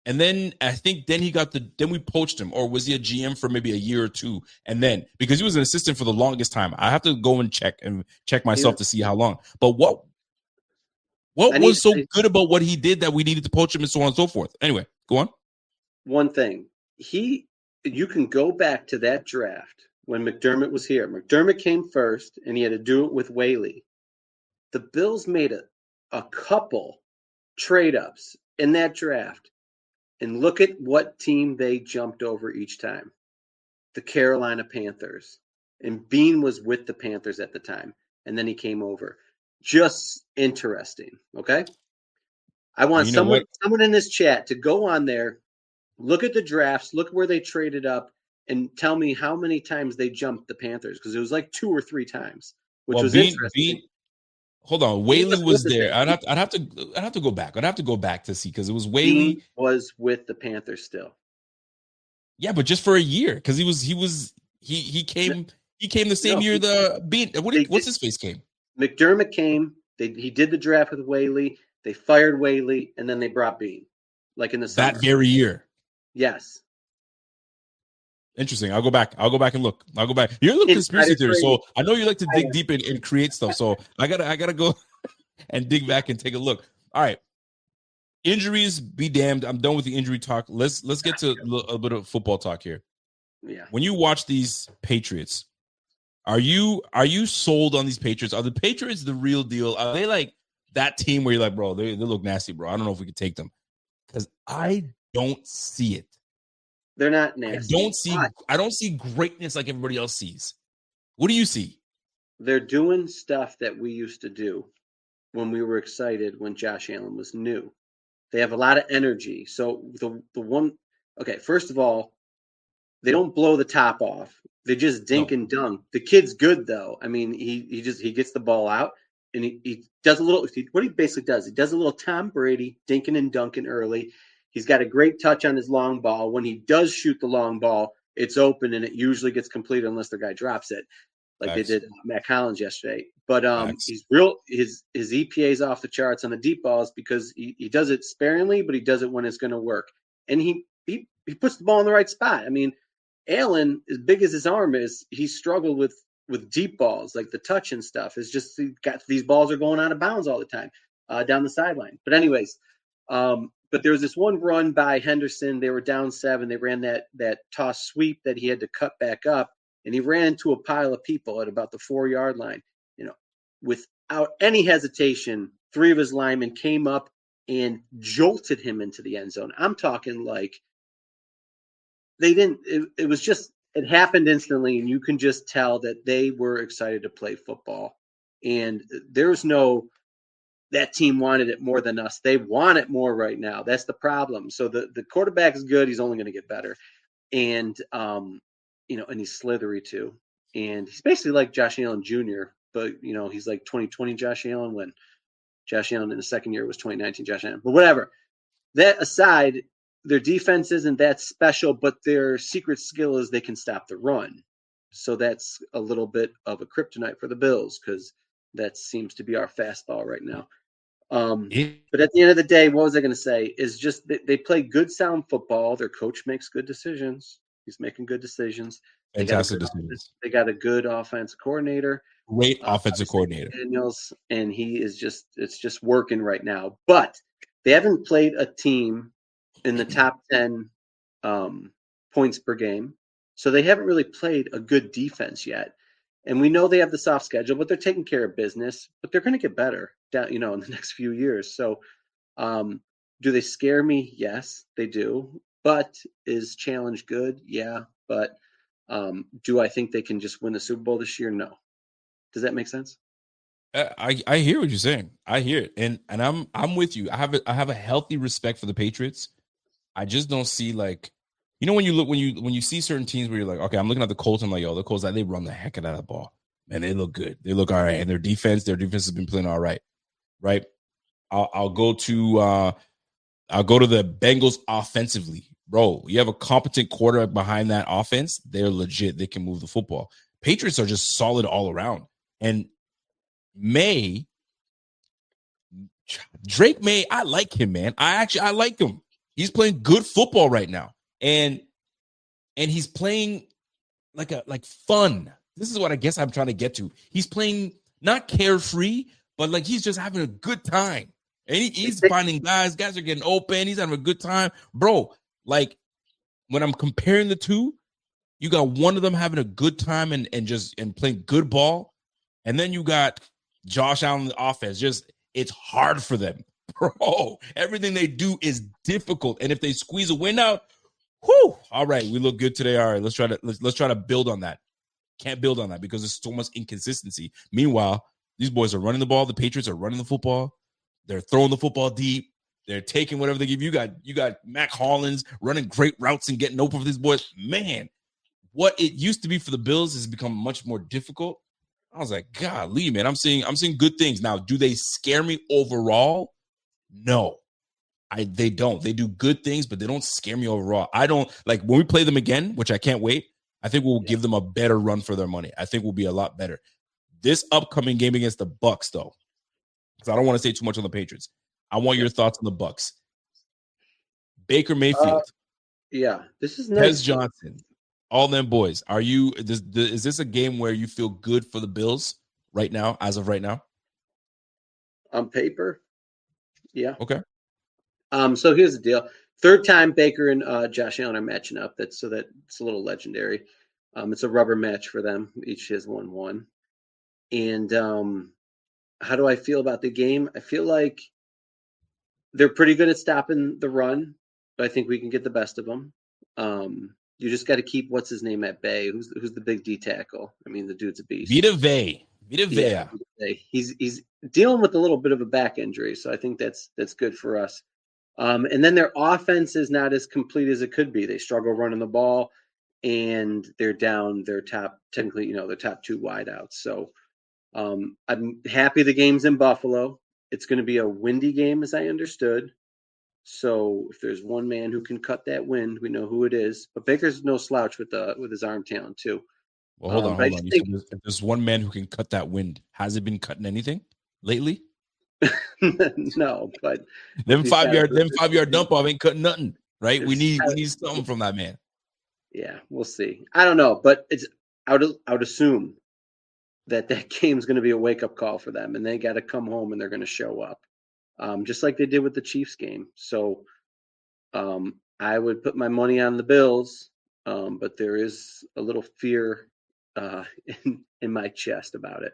And then I think then we poached him, or was he a GM for maybe a year or two? And then, because he was an assistant for the longest time, I have to go and check myself to see how long. But what was so good about what he did that we needed to poach him and so on and so forth? Anyway, go on. One thing, you can go back to that draft when McDermott was here. McDermott came first, and he had to do it with Whaley. The Bills made a couple trade-ups in that draft, and look at what team they jumped over each time. The Carolina Panthers. And Beane was with the Panthers at the time, and then he came over. Just interesting, okay? I want someone in this chat to go on there, look at the drafts, look where they traded up, and tell me how many times they jumped the Panthers, because it was like 2 or 3 times, which was interesting. Hold on, Whaley was there. I'd have to go back. I'd have to go back to see, because it was Whaley. Beane was with the Panthers still. Yeah, but just for a year, because he came the same year the Beane. What's his face came? McDermott came. He did the draft with Whaley. They fired Whaley, and then they brought Beane, like in the summer. That very year. Yes. Interesting. I'll go back and look. I'll go back. You're a little conspiracy theorist, so I know you like to dig deep and create stuff. So I gotta go and dig back and take a look. All right. Injuries be damned. I'm done with the injury talk. Let's get to a bit of football talk here. Yeah. When you watch these Patriots, are you sold on these Patriots? Are the Patriots the real deal? Are they like that team where you're like, bro, they look nasty, bro? I don't know if we could take them, because I don't see it. They're not nasty. I don't see greatness like everybody else sees. What do you see? They're doing stuff that we used to do when we were excited when Josh Allen was new. They have a lot of energy. So first of all, they don't blow the top off. They just dink and dunk. The kid's good though. I mean, he gets the ball out, and he does a little. What he basically does, he does a little Tom Brady dinking and dunking early. He's got a great touch on his long ball. When he does shoot the long ball, it's open, and it usually gets completed unless the guy drops it, like they did Matt Collins yesterday. But he's real. His EPA is off the charts on the deep balls, because he does it sparingly, but he does it when it's going to work, and he puts the ball in the right spot. I mean, Allen, as big as his arm is, he struggled with deep balls, like the touch and stuff. It's just these balls are going out of bounds all the time down the sideline. But anyways. But there was this one run by Henderson. They were down 7. They ran that toss sweep that he had to cut back up, and he ran into a pile of people at about the 4-yard line. Without any hesitation, 3 of his linemen came up and jolted him into the end zone. I'm talking like they didn't. It was just, it happened instantly, and you can just tell that they were excited to play football. And there's no. That team wanted it more than us. They want it more right now. That's the problem. So the quarterback is good. He's only going to get better. And, and he's slithery too. And he's basically like Josh Allen Jr. but he's like 2020 Josh Allen, when Josh Allen in the second year was 2019 Josh Allen. But whatever. That aside, their defense isn't that special, but their secret skill is they can stop the run. So that's a little bit of a kryptonite for the Bills, because that seems to be our fastball right now. But at the end of the day, what was I going to say is just they play good, sound football. Their coach makes good decisions. He's making good decisions. Fantastic decisions. They got a good offensive coordinator. Great offensive coordinator. Daniels, and it's just working right now. But they haven't played a team in the top 10 points per game. So they haven't really played a good defense yet. And we know they have the soft schedule, but they're taking care of business. But they're going to get better down, in the next few years. So do they scare me? Yes, they do. But is challenge good? Yeah. But do I think they can just win the Super Bowl this year? No. Does that make sense? I hear what you're saying. I hear it, and I'm with you. I have a healthy respect for the Patriots. I just don't see, like, when you see certain teams where you're like, okay, I'm looking at the Colts. I'm like, yo, the Colts, they run the heck out of that ball, man. They look good. They look all right, and their defense has been playing all right. Right. I'll go to the Bengals offensively, bro. You have a competent quarterback behind that offense. They're legit. They can move the football. Patriots are just solid all around, and Drake May, I like him, man. I like him. He's playing good football right now. And he's playing like fun. This is what I guess I'm trying to get to. He's playing not carefree, but like he's just having a good time. And he's finding guys are getting open. He's having a good time. Bro, like when I'm comparing the two, you got one of them having a good time and playing good ball. And then you got Josh Allen in the offense. Just, it's hard for them. Bro, everything they do is difficult. And if they squeeze a win out, whew, all right, we look good today. All right, let's try to build on that. Can't build on that because there's so much inconsistency. Meanwhile, these boys are running the ball. The Patriots are running the football. They're throwing the football deep. They're taking whatever they give. You got Mac Hollins running great routes and getting open for these boys. Man, what it used to be for the Bills has become much more difficult. I was like, golly, man, I'm seeing good things. Now, do they scare me overall? No. They don't. They do good things, but they don't scare me overall. I don't like when we play them again, which I can't wait. I think we'll give them a better run for their money. I think we'll be a lot better. This upcoming game against the Bucs, though, because I don't want to say too much on the Patriots. I want your thoughts on the Bucs. Baker Mayfield. This is nice. Tez Johnson. All them boys. Is this a game where you feel good for the Bills right now, as of right now? On paper, yeah. Okay. So here's the deal. Third time Baker and Josh Allen are matching up. That's a little legendary. It's a rubber match for them. Each has 1-1. And how do I feel about the game? I feel like they're pretty good at stopping the run, but I think we can get the best of them. You just got to keep what's his name at bay. Who's the big D tackle? I mean, the dude's a beast. Vita Vea. Yeah, he's dealing with a little bit of a back injury, so I think that's good for us. And then their offense is not as complete as it could be. They struggle running the ball, and they're down their top, technically, their top two wideouts. So I'm happy the game's in Buffalo. It's going to be a windy game, as I understood. So if there's one man who can cut that wind, we know who it is. But Baker's no slouch with his arm talent too. Well, hold on. If there's one man who can cut that wind, has it been cutting anything lately? No, but them 5-yard dump off ain't cutting nothing, right? We need something from that man. Yeah, we'll see. I don't know, but I would assume that game's going to be a wake up call for them, and they got to come home and they're going to show up. Just like they did with the Chiefs game. So I would put my money on the Bills, but there is a little fear in my chest about it,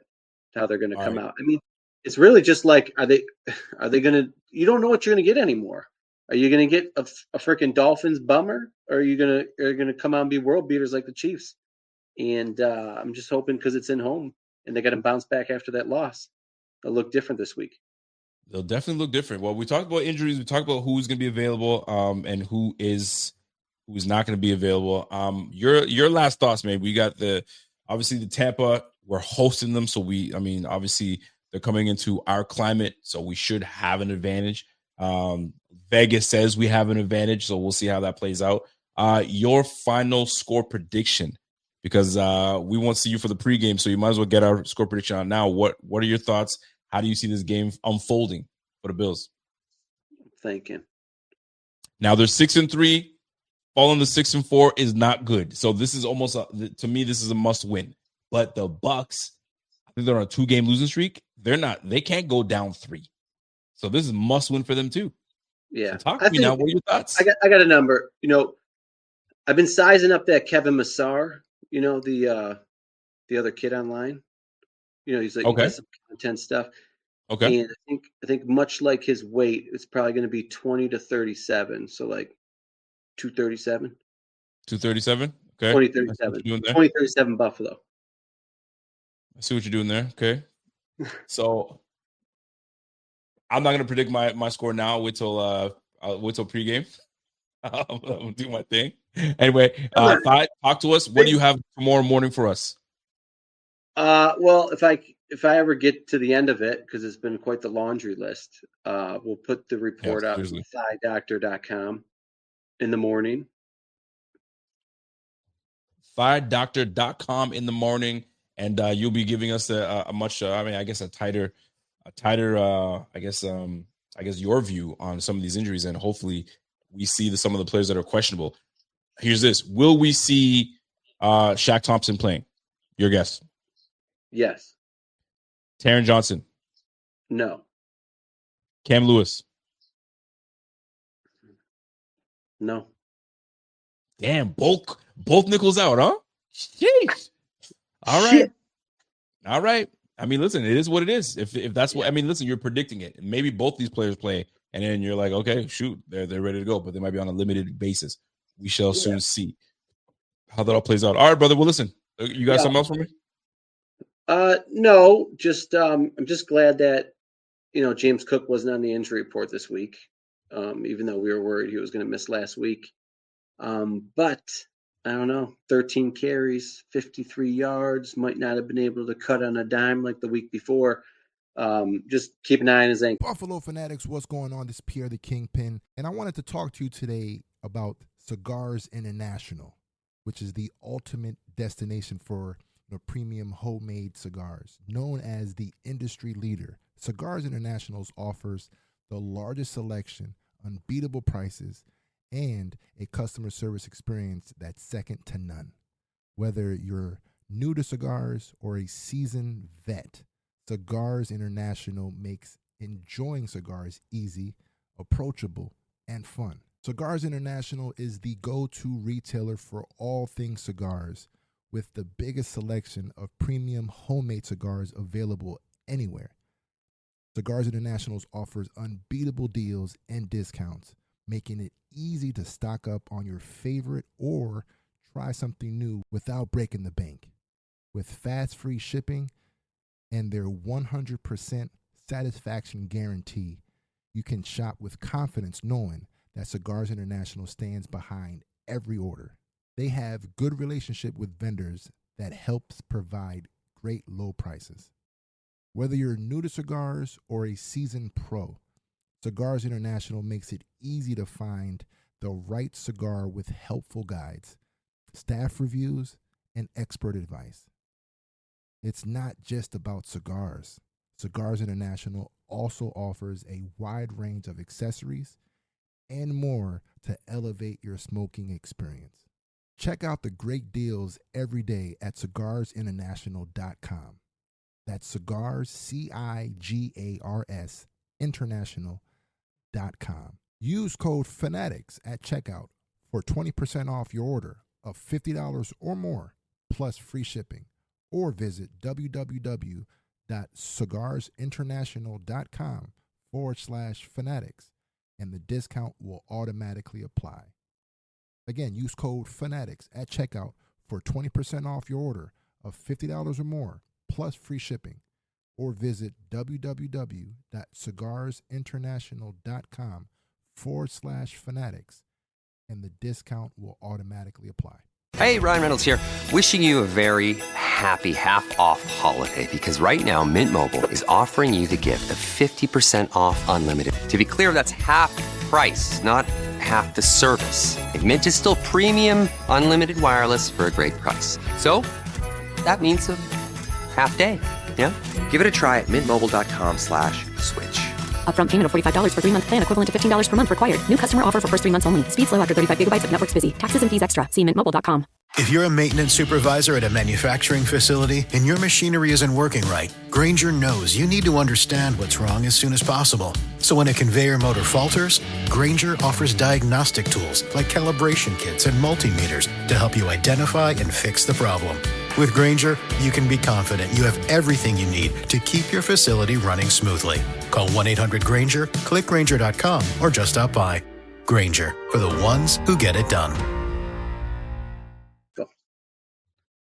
how they're going to come out. I mean, it's really just like, are they going to, you don't know what you're going to get anymore. Are you going to get a freaking Dolphins bummer, or are you going to come out and be world beaters like the Chiefs? And I'm just hoping, because it's in home and they got to bounce back after that loss, they'll look different this week. They'll definitely look different. Well, we talked about injuries. We talked about who's going to be available, and who's not going to be available. Your last thoughts, man. We got obviously the Tampa We're hosting them, so obviously they're coming into our climate, so we should have an advantage. Vegas says we have an advantage, so we'll see how that plays out. Your final score prediction, because we won't see you for the pregame, so you might as well get our score prediction on now. What are your thoughts? How do you see this game unfolding for the Bills? Thinking. Now they're 6-3. Falling to 6-4 is not good. So this is almost to me, this is a must win. But the Bucs, I think they're on a 2-game losing streak. They can't go down 3. So this is a must win for them too. Yeah. So talk to me now. What are your thoughts? I got a number. I've been sizing up that Kevin Massar, the other kid online. He's like, he does some content stuff. Okay. And I think much like his weight, it's probably going to be 20 to 37. So like 237. 237. Okay. 2037. 2037 Buffalo. I see what you're doing there. Okay. So I'm not going to predict my score now. Wait till pregame. I'll do my thing. Anyway, talk to us. What do you have tomorrow morning for us? Well, if I ever get to the end of it, because it's been quite the laundry list, we'll put the report out on thighdoctor.com in the morning. Thighdoctor.com in the morning, and you'll be giving us a tighter, your view on some of these injuries, and hopefully we see some of the players that are questionable. Here's this: will we see Shaq Thompson playing? Your guess? Yes. Taron Johnson? No. Cam Lewis? No. Damn, both nickels out, huh? Sheesh. All right. All right. I mean, listen, it is what it is. If that's what listen, you're predicting it. Maybe both these players play, and then you're like, okay, shoot, they're ready to go, but they might be on a limited basis. We shall soon see how that all plays out. All right, brother. Well, listen, you got something else for me? No, just I'm just glad that James Cook wasn't on the injury report this week, even though we were worried he was going to miss last week. But I don't know, 13 carries, 53 yards, might not have been able to cut on a dime like the week before. Just keep an eye on his ankle. Buffalo Fanatics, what's going on? This is Pierre the Kingpin, and I wanted to talk to you today about Cigars International, which is the ultimate destination for premium homemade cigars. Known as the industry leader, Cigars International offers the largest selection, unbeatable prices, and a customer service experience that's second to none. Whether you're new to cigars or a seasoned vet, Cigars International makes enjoying cigars easy, approachable, and fun. Cigars International is the go-to retailer for all things cigars, with the biggest selection of premium homemade cigars available anywhere. Cigars International offers unbeatable deals and discounts, making it easy to stock up on your favorite or try something new without breaking the bank. With fast free shipping and their 100% satisfaction guarantee, you can shop with confidence knowing that Cigars International stands behind every order. They have good relationship with vendors that helps provide great low prices. Whether you're new to cigars or a seasoned pro, Cigars International makes it easy to find the right cigar with helpful guides, staff reviews, and expert advice. It's not just about cigars. Cigars International also offers a wide range of accessories and more to elevate your smoking experience. Check out the great deals every day at cigarsinternational.com. That's cigars, CIGARS, international.com. Use code FANATICS at checkout for 20% off your order of $50 or more, plus free shipping. Or visit www.cigarsinternational.com/fanatics, and the discount will automatically apply. Again, use code FANATICS at checkout for 20% off your order of $50 or more, plus free shipping. Or visit www.cigarsinternational.com/fanatics, and the discount will automatically apply. Hey, Ryan Reynolds here. Wishing you a very happy half-off holiday because right now Mint Mobile is offering you the gift of 50% off unlimited. To be clear, that's half price, not half the service. And Mint is still premium unlimited wireless for a great price. So that means a half day. Yeah? Give it a try at mintmobile.com/switch. Upfront payment of $45 for 3-month plan, equivalent to $15 per month required. New customer offer for first 3 months only. Speed slow after 35 gigabytes if network's busy. Taxes and fees extra. See mintmobile.com. If you're a maintenance supervisor at a manufacturing facility and your machinery isn't working right, Grainger knows you need to understand what's wrong as soon as possible. So when a conveyor motor falters, Grainger offers diagnostic tools like calibration kits and multimeters to help you identify and fix the problem. With Grainger, you can be confident you have everything you need to keep your facility running smoothly. Call 1-800-GRAINGER, click Grainger.com, or just stop by. Grainger, for the ones who get it done.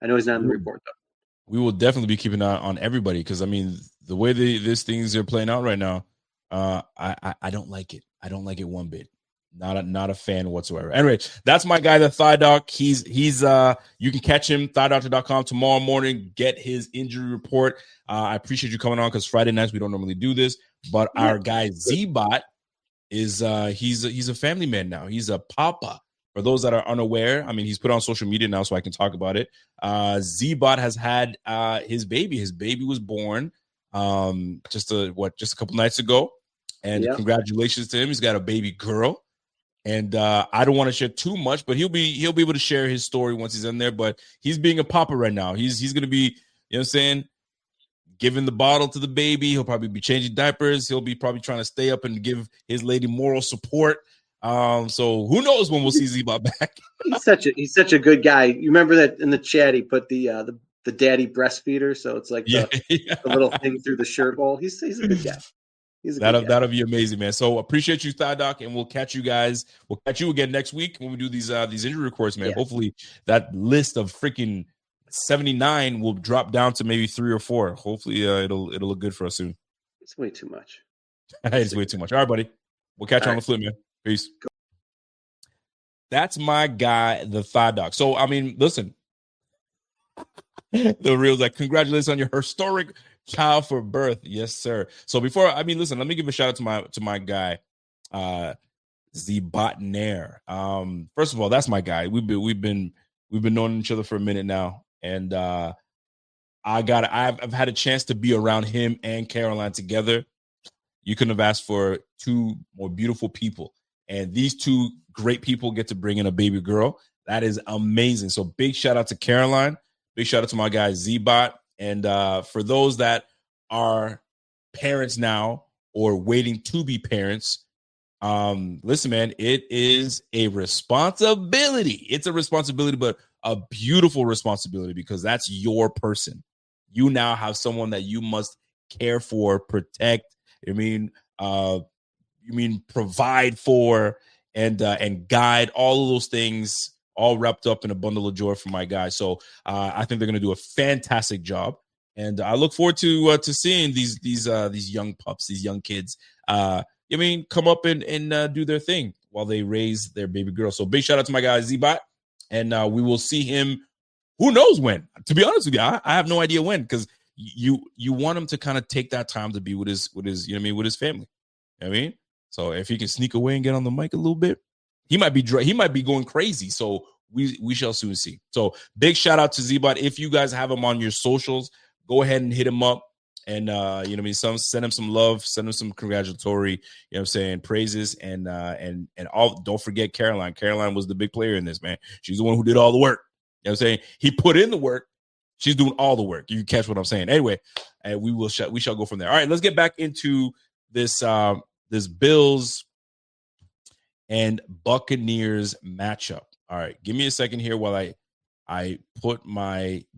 I know he's not in the report, though. We will definitely be keeping an eye on everybody because, I mean, the way these things are playing out right now, I don't like it. I don't like it one bit. Not a fan whatsoever. Anyway, that's my guy, the Thigh Doc. He's you can catch him, thighdoctor.com tomorrow morning. Get his injury report. I appreciate you coming on because Friday nights we don't normally do this, but our guy Z-Bot is he's a family man now. He's a papa. For those that are unaware, I mean, he's put on social media now, so I can talk about it. Z-Bot has had his baby. His baby was born just a couple nights ago, and congratulations to him. He's got a baby girl. And I don't want to share too much, but he'll be able to share his story once he's in there. But he's being a papa right now. He's going to be, you know what I'm saying, giving the bottle to the baby. He'll probably be changing diapers. He'll be probably trying to stay up and give his lady moral support. So who knows when we'll see Z-Bot back? He's such a good guy. You remember that in the chat he put the daddy breastfeeder, so it's like the little thing through the shirt hole. He's a good guy. That'll be amazing, man. So appreciate you, Thigh Doc, and we'll catch you guys. We'll catch you again next week when we do these injury reports, man. Yeah. Hopefully that list of freaking 79 will drop down to maybe 3 or 4. Hopefully it'll look good for us soon. It's way too much. It's way too much. All right, buddy. We'll catch you on the flip, man. Peace. That's my guy, the Thigh Doc. So I mean, listen, the real's like, congratulations on your historic child for birth. Yes, sir. So listen, let me give a shout out to my guy, Z-Botnaire. First of all, that's my guy. We've been knowing each other for a minute now, and I've had a chance to be around him and Caroline together. You couldn't have asked for 2 more beautiful people, and these 2 great people get to bring in a baby girl. That is amazing. So big shout out to Caroline. Big shout out to my guy Z-Bot. And for those that are parents now or waiting to be parents, listen, man, it is a responsibility. It's a responsibility, but a beautiful responsibility because that's your person. You now have someone that you must care for, protect. Provide for and guide, all of those things, all wrapped up in a bundle of joy for my guy. So I think they're going to do a fantastic job, and I look forward to seeing these young pups, these young kids, come up and do their thing while they raise their baby girl. So big shout out to my guy Z-Bot, and we will see him. Who knows when? To be honest with you, I have no idea when, because you want him to kind of take that time to be with his with his family. You know what I mean, so if he can sneak away and get on the mic a little bit, he might be going crazy. So we shall soon see. So big shout out to Z-Bot. If you guys have him on your socials, go ahead and hit him up, and send him some love, send him some congratulatory, praises, and all. Don't forget Caroline. Caroline was the big player in this, man. She's the one who did all the work. You know what I'm saying? He put in the work. She's doing all the work. You catch what I'm saying? Anyway, and we shall go from there. All right, let's get back into this this Bills and Buccaneers matchup. All right, give me a second here while I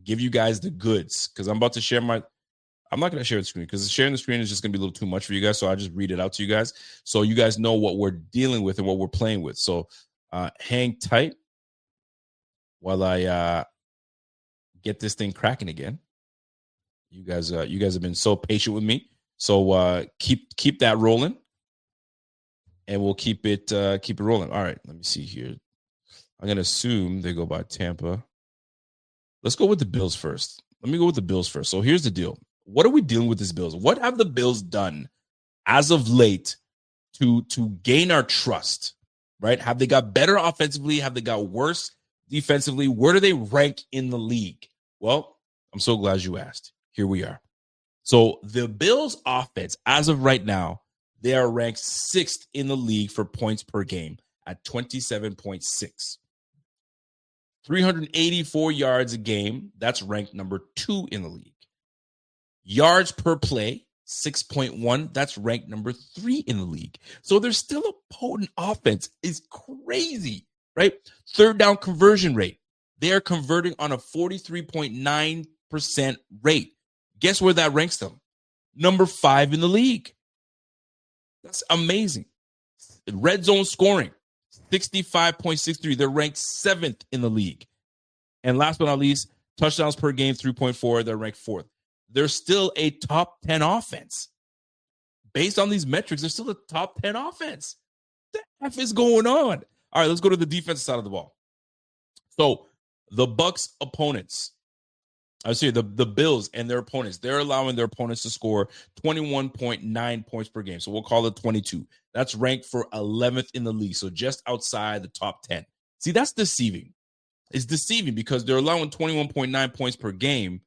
give you guys the goods, because I'm about to share I'm not going to share the screen because sharing the screen is just going to be a little too much for you guys. So I just read it out to you guys so you guys know what we're dealing with and what we're playing with. So hang tight while I get this thing cracking again. You guys have been so patient with me. So keep that rolling, and we'll keep it rolling. All right, let me see here. I'm going to assume they go by Tampa. Let's go with the Bills first. Let me go with the Bills first. So here's the deal. What are we dealing with these Bills? What have the Bills done as of late to gain our trust, right? Have they got better offensively? Have they got worse defensively? Where do they rank in the league? Well, I'm so glad you asked. Here we are. So the Bills offense, as of right now, they are ranked 6th in the league for points per game at 27.6. 384 yards a game, that's ranked number 2 in the league. Yards per play, 6.1, that's ranked number 3 in the league. So there's still a potent offense. It's crazy, right? Third down conversion rate, they are converting on a 43.9% rate. Guess where that ranks them? Number 5 in the league. That's amazing. Red zone scoring, 65.63. They're ranked 7th in the league. And last but not least, touchdowns per game, 3.4. They're ranked 4th. They're still a top 10 offense. Based on these metrics, they're still a top 10 offense. What the F is going on? All right, let's go to the defensive side of the ball. So the Bucs opponents, the Bills and their opponents, they're allowing their opponents to score 21.9 points per game. So we'll call it 22. That's ranked for 11th in the league. So just outside the top 10. See, that's deceiving. It's deceiving because they're allowing 21.9 points per game.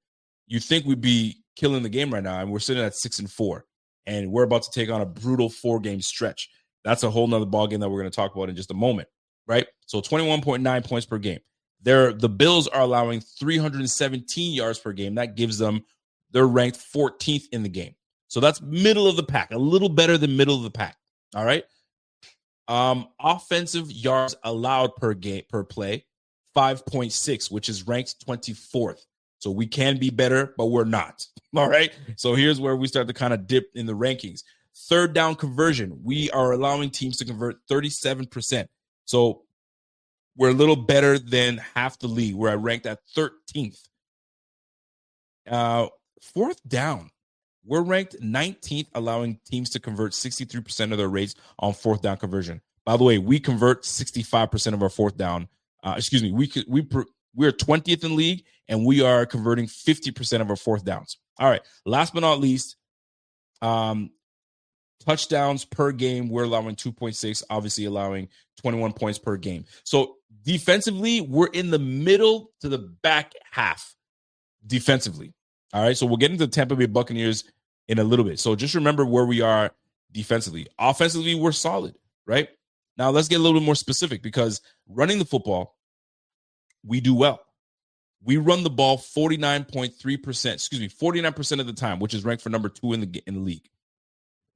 You think we'd be killing the game right now, and we're sitting at 6-4. And we're about to take on a brutal 4-game stretch. That's a whole nother ballgame that we're going to talk about in just a moment, right? So 21.9 points per game. The Bills are allowing 317 yards per game. That gives them, they're ranked 14th in the game. So that's middle of the pack, a little better than middle of the pack. All right. Offensive yards allowed per game, per play, 5.6, which is ranked 24th. So we can be better, but we're not. All right. So here's where we start to kind of dip in the rankings. Third down conversion. We are allowing teams to convert 37%. So we're a little better than half the league. We're ranked at 13th. Fourth down. We're ranked 19th, allowing teams to convert 63% of their rates on fourth down conversion. By the way, we convert 65% of our fourth down. We're 20th in league, and we are converting 50% of our fourth downs. All right. Last but not least, touchdowns per game, we're allowing 2.6, obviously allowing 21 points per game. So defensively, we're in the middle to the back half defensively. All right. So we'll get into the Tampa Bay Buccaneers in a little bit. So just remember where we are defensively. Offensively, we're solid, right? Now let's get a little bit more specific because running the football, we do well. We run the ball 49% of the time, which is ranked for number 2 in the league.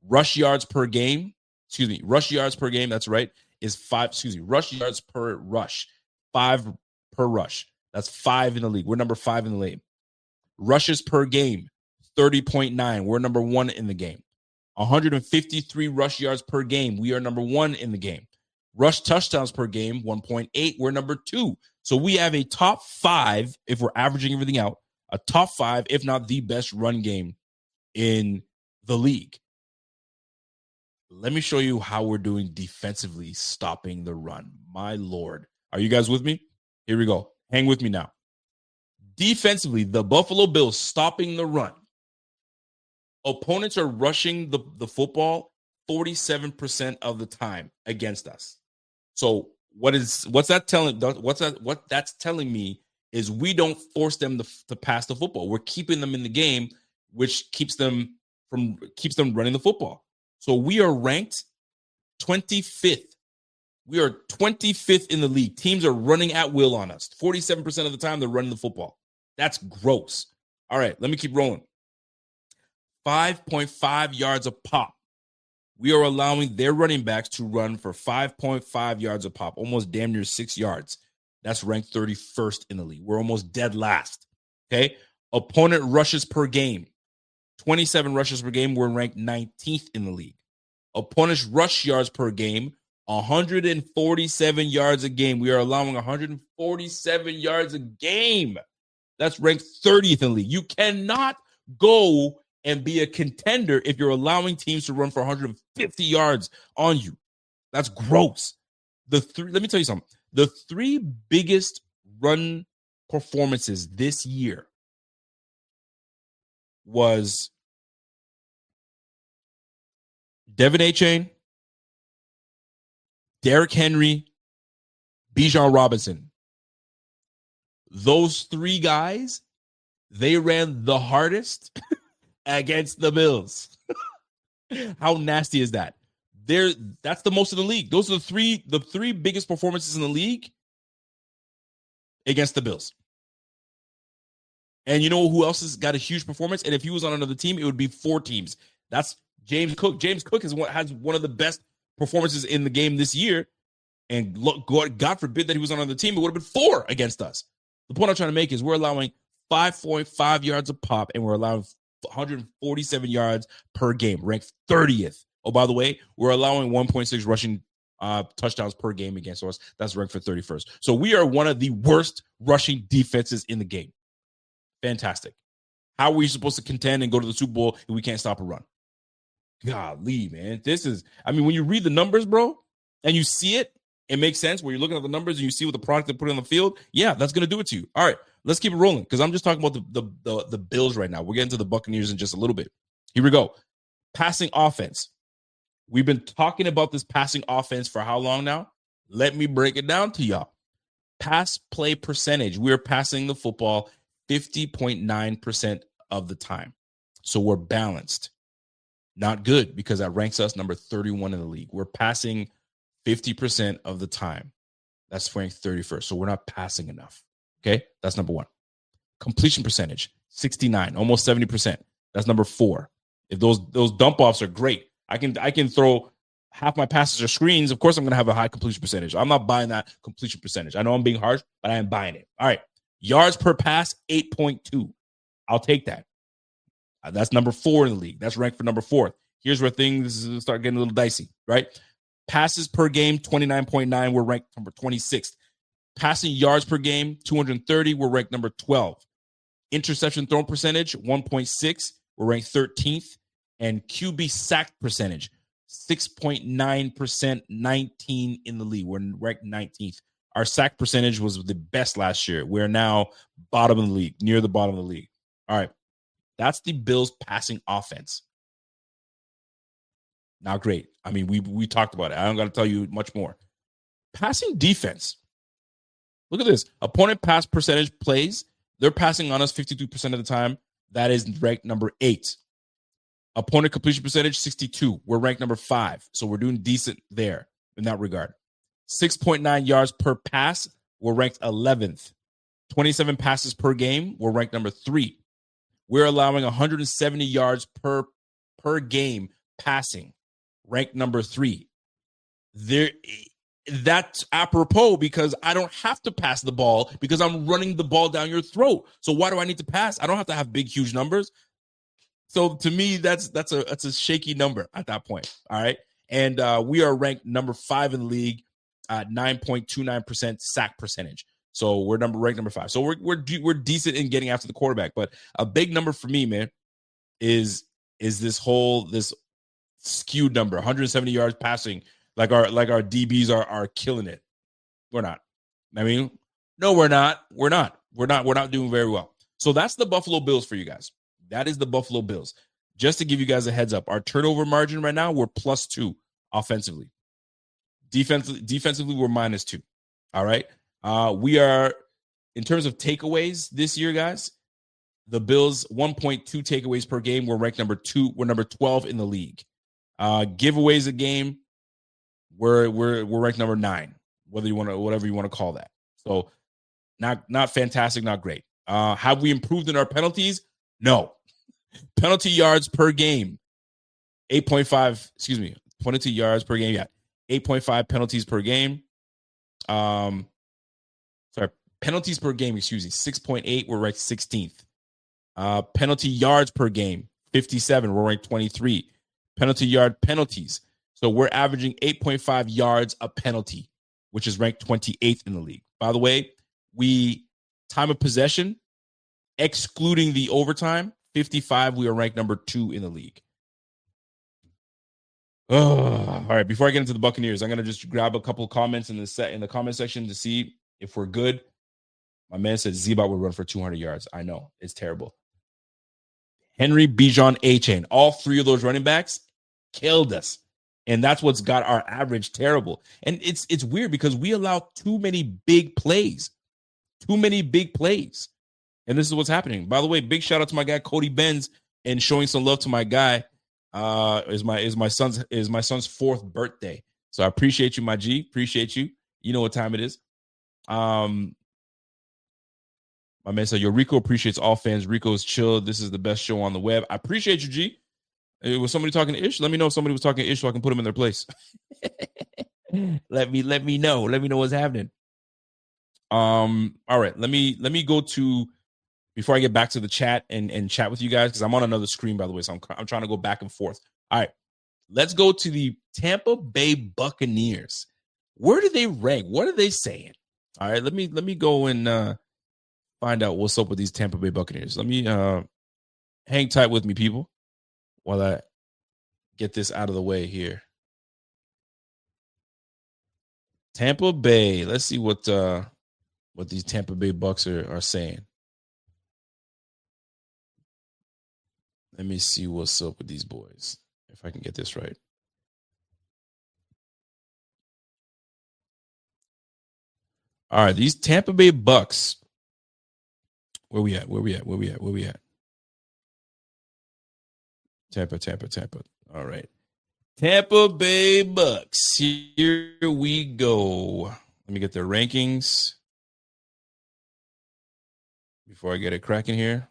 Rush yards per game, that's right, is 5, rush yards per rush, 5 per rush. That's 5 in the league. We're number 5 in the league. Rushes per game, 30.9. We're number 1 in the game. 153 rush yards per game. We are number 1 in the game. Rush touchdowns per game, 1.8. We're number 2. So we have a top 5, if we're averaging everything out, a top 5, if not the best run game in the league. Let me show you how we're doing defensively stopping the run. My Lord. Are you guys with me? Here we go. Hang with me now. Defensively, the Buffalo Bills stopping the run. Opponents are rushing the football 47% of the time against us. So what that's telling me is we don't force them to pass the football. We're keeping them in the game, which keeps them running the football. So we are ranked 25th. We are 25th in the league. Teams are running at will on us. 47% of the time they're running the football. That's gross. All right, let me keep rolling. 5.5 yards a pop. We are allowing their running backs to run for 5.5 yards a pop, almost damn near 6 yards. That's ranked 31st in the league. We're almost dead last. Okay. Opponent rushes per game. 27 rushes per game. We're ranked 19th in the league. Opponent's rush yards per game, 147 yards a game. We are allowing 147 yards a game. That's ranked 30th in the league. You cannot go and be a contender if you're allowing teams to run for 150 yards on you. That's gross. Let me tell you something. The 3 biggest run performances this year was Devin Achane, Derrick Henry, Bijan Robinson. Those 3 guys, they ran the hardest against the Bills. How nasty is that? That's the most in the league. Those are the three biggest performances in the league against the Bills. And you know who else has got a huge performance? And if he was on another team, it would be 4 teams. That's James Cook. James Cook has one of the best performances in the game this year. And look, God forbid that he was on another team, it would have been 4 against us. The point I'm trying to make is we're allowing 5.5 yards a pop, and we're allowing 147 yards per game, ranked 30th. Oh, by the way, we're allowing 1.6 rushing touchdowns per game against us. That's ranked for 31st. So we are one of the worst rushing defenses in the game. Fantastic. How are we supposed to contend and go to the Super Bowl if we can't stop a run? Golly, man. When you read the numbers, bro, and you see it, it makes sense where you're looking at the numbers and you see what the product they put on the field. Yeah, that's going to do it to you. All right, let's keep it rolling because I'm just talking about the Bills right now. We're getting to the Buccaneers in just a little bit. Here we go. Passing offense. We've been talking about this passing offense for how long now? Let me break it down to y'all. Pass play percentage. We're passing the football 50.9% of the time. So we're balanced. Not good because that ranks us number 31 in the league. We're passing 50% of the time. That's ranked 31st. So we're not passing enough. Okay? That's number 1. Completion percentage, 69, almost 70%. That's number 4. If those dump offs are great, I can throw half my passes or screens. Of course, I'm going to have a high completion percentage. I'm not buying that completion percentage. I know I'm being harsh, but I am buying it. All right. Yards per pass, 8.2. I'll take that. That's number 4 in the league. That's ranked for number 4. Here's where things start getting a little dicey, right? Passes per game, 29.9. We're ranked number 26th. Passing yards per game, 230. We're ranked number 12. Interception thrown percentage, 1.6. We're ranked 13th. And QB sack percentage, 6.9%, 19 in the league. We're ranked 19th. Our sack percentage was the best last year. We're now bottom of the league, near the bottom of the league. All right. That's the Bills passing offense. Not great. I mean, we talked about it. I don't got to tell you much more. Passing defense. Look at this. Opponent pass percentage plays. They're passing on us 52% of the time. That is ranked number 8. Opponent completion percentage, 62. We're ranked number 5. So we're doing decent there in that regard. 6.9 yards per pass. We're ranked 11th. 27 passes per game. We're ranked number 3. We're allowing 170 yards per game passing. Ranked number 3. That's apropos because I don't have to pass the ball because I'm running the ball down your throat. So why do I need to pass? I don't have to have big, huge numbers. So to me, that's a shaky number at that point. All right. And we are ranked number 5 in the league at 9.29% sack percentage. So we're ranked number 5. So we're decent in getting after the quarterback. But a big number for me, man, is this skewed number, 170 yards passing. Like our DBs are killing it. We're not. I mean, no, we're not. We're not doing very well. So that's the Buffalo Bills for you guys. That is the Buffalo Bills. Just to give you guys a heads up, our turnover margin right now, we're +2 offensively. Defensively, we're -2. All right. We are, in terms of takeaways this year, guys, the Bills 1.2 takeaways per game. We're ranked number 2. We're number 12 in the league. Giveaways a game. We're ranked number 9. Whatever you want to call that. So not fantastic, not great. Have we improved in our penalties? No. Penalty yards per game, 8.5. Excuse me, penalty yards per game. Yeah, 8.5 penalties per game. Penalties per game. Excuse me, 6.8. We're ranked 16th. Penalty yards per game, 57. We're ranked 23. Penalty yard penalties. So we're averaging 8.5 yards a penalty, which is ranked 28th in the league. By the way, time of possession, excluding the overtime, 55, we are ranked number 2 in the league. All right. Before I get into the Buccaneers, I'm gonna just grab a couple of comments in the comment section to see if we're good. My man said Z-Bot would run for 200 yards. I know it's terrible. Henry, Bijan, A-Chain, all three of those running backs killed us, and that's what's got our average terrible. And it's weird because we allow too many big plays, and this is what's happening. By the way, big shout out to my guy Cody Benz and showing some love to my guy. Is my son's fourth birthday, so I appreciate you, my G. Appreciate you. You know what time it is. My man said, yo, Rico appreciates all fans. Rico's chill. This is the best show on the web. I appreciate you, G. Was somebody talking to Ish? Let me know if somebody was talking to Ish so I can put them in their place. Let me know. Let me know what's happening. All right. Let me go to, before I get back to the chat and chat with you guys, because I'm on another screen, by the way, so I'm trying to go back and forth. All right. Let's go to the Tampa Bay Buccaneers. Where do they rank? What are they saying? All right. Let me go and find out what's up with these Tampa Bay Buccaneers. Let me hang tight with me, people, while I get this out of the way here. Tampa Bay. Let's see what these Tampa Bay Bucks are saying. Let me see what's up with these boys, if I can get this right. All right, these Tampa Bay Bucks. Where we at? Tampa. All right. Tampa Bay Bucks. Here we go. Let me get their rankings before I get it cracking here.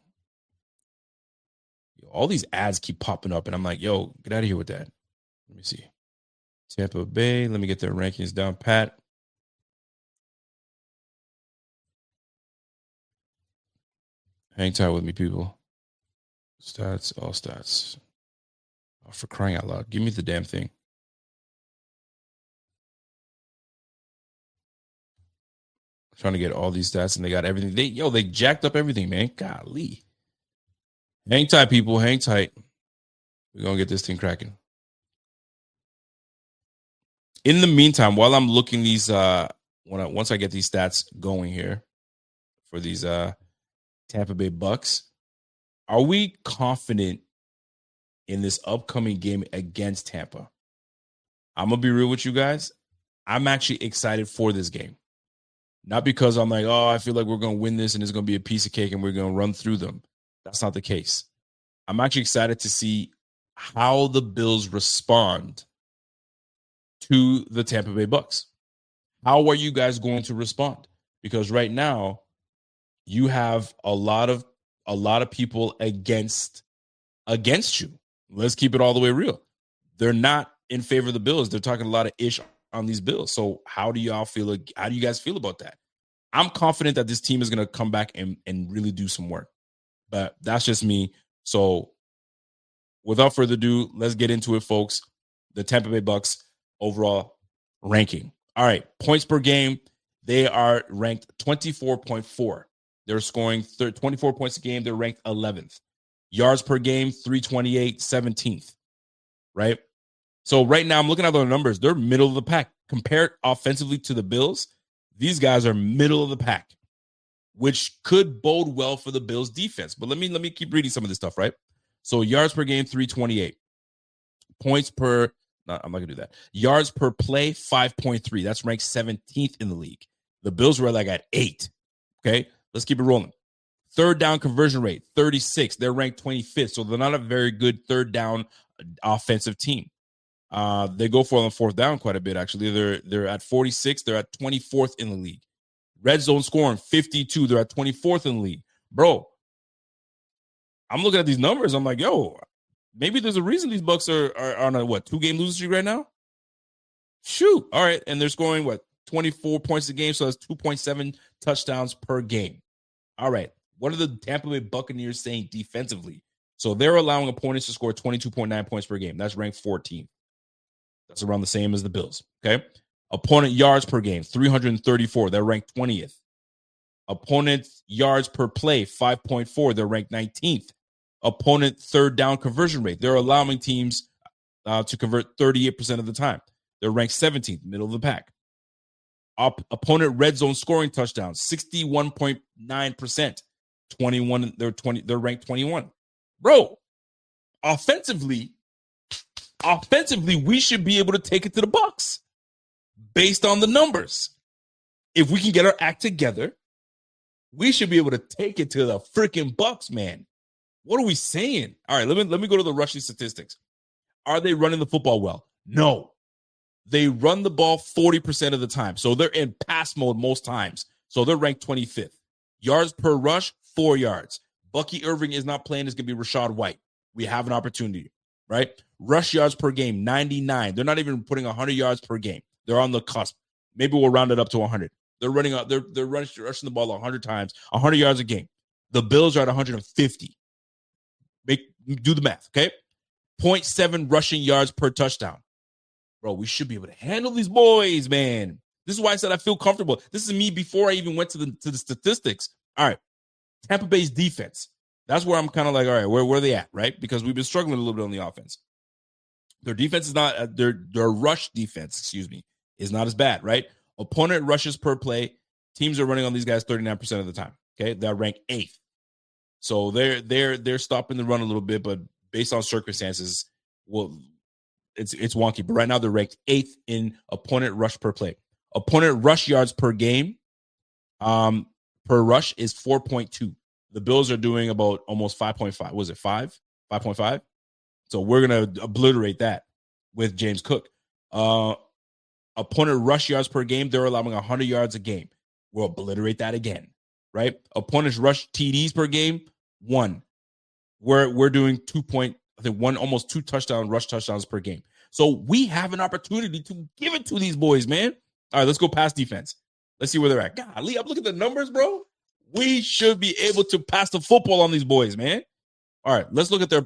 All these ads keep popping up, and I'm like, yo, get out of here with that. Let me see. Tampa Bay. Let me get their rankings down pat. Hang tight with me, people. Stats, all stats. Oh, for crying out loud. Give me the damn thing. I'm trying to get all these stats, and they got everything. They jacked up everything, man. Golly. Hang tight, people. Hang tight. We're going to get this thing cracking. In the meantime, while I'm looking these, once I get these stats going here for these Tampa Bay Bucks, are we confident in this upcoming game against Tampa? I'm going to be real with you guys. I'm actually excited for this game. Not because I'm like, oh, I feel like we're going to win this and it's going to be a piece of cake and we're going to run through them. That's not the case. I'm actually excited to see how the Bills respond to the Tampa Bay Bucks. How are you guys going to respond? Because right now, you have a lot of people against you. Let's keep it all the way real. They're not in favor of the Bills. They're talking a lot of ish on these Bills. So how do you guys feel about that? I'm confident that this team is going to come back and really do some work. But that's just me. So without further ado, let's get into it, folks. The Tampa Bay Bucks overall ranking. All right, points per game. They are ranked 24.4. They're scoring 24 points a game. They're ranked 11th. Yards per game, 328, 17th. Right? So right now, I'm looking at their numbers. They're middle of the pack. Compared offensively to the Bills, these guys are middle of the pack, which could bode well for the Bills defense. But let me keep reading some of this stuff, right? So yards per game, 328. Points per, no, I'm not going to do that. Yards per play, 5.3. That's ranked 17th in the league. The Bills were like at 8. Okay, let's keep it rolling. Third down conversion rate, 36. They're ranked 25th, so they're not a very good third down offensive team. They go for it on fourth down quite a bit, actually. They're at 46. They're at 24th in the league. Red zone scoring, 52. They're at 24th in the league. Bro, I'm looking at these numbers. I'm like, yo, maybe there's a reason these Bucks are on a, 2-game losing streak right now? Shoot. All right. And they're scoring, 24 points a game, so that's 2.7 touchdowns per game. All right. What are the Tampa Bay Buccaneers saying defensively? So they're allowing opponents to score 22.9 points per game. That's ranked 14th. That's around the same as the Bills. Okay. Opponent yards per game, 334. They're ranked 20th. Opponent yards per play, 5.4. They're ranked 19th. Opponent third down conversion rate. They're allowing teams to convert 38% of the time. They're ranked 17th, middle of the pack. Opponent red zone scoring touchdowns, 61.9%. 21, they're ranked 21. Bro, offensively, we should be able to take it to the Bucs based on the numbers. If we can get our act together, we should be able to take it to the freaking Bucs, man. What are we saying? All right, let me go to the rushing statistics. Are they running the football well? No. They run the ball 40% of the time. So they're in pass mode most times. So they're ranked 25th. Yards per rush, 4 yards. Bucky Irving is not playing. It's going to be Rachaad White. We have an opportunity, right? Rush yards per game, 99. They're not even putting 100 yards per game. They're on the cusp. Maybe we'll round it up to 100. They're rushing the ball 100 times, 100 yards a game. The Bills are at 150. Do the math, okay? 0.7 rushing yards per touchdown. Bro, we should be able to handle these boys, man. This is why I said I feel comfortable. This is me before I even went to the statistics. All right, Tampa Bay's defense. That's where I'm kind of like, all right, where are they at, right? Because we've been struggling a little bit on the offense. Their defense is not, their rush defense, is not as bad, right? Opponent rushes per play. Teams are running on these guys 39% of the time, okay? They're ranked 8th. So they're stopping the run a little bit, but based on circumstances, well, it's wonky. But right now they're ranked 8th in opponent rush per play. Opponent rush yards per game per rush is 4.2. The Bills are doing about almost 5.5. Was it 5? 5.5? So we're going to obliterate that with James Cook. Opponent rush yards per game, they're allowing 100 yards a game. We'll obliterate that again, right? Opponents rush TDs per game, 1. We're doing 1, almost 2 rush touchdowns per game. So we have an opportunity to give it to these boys, man. All right, let's go pass defense. Let's see where they're at. Golly, I'm looking at the numbers, bro. We should be able to pass the football on these boys, man. All right, let's look at their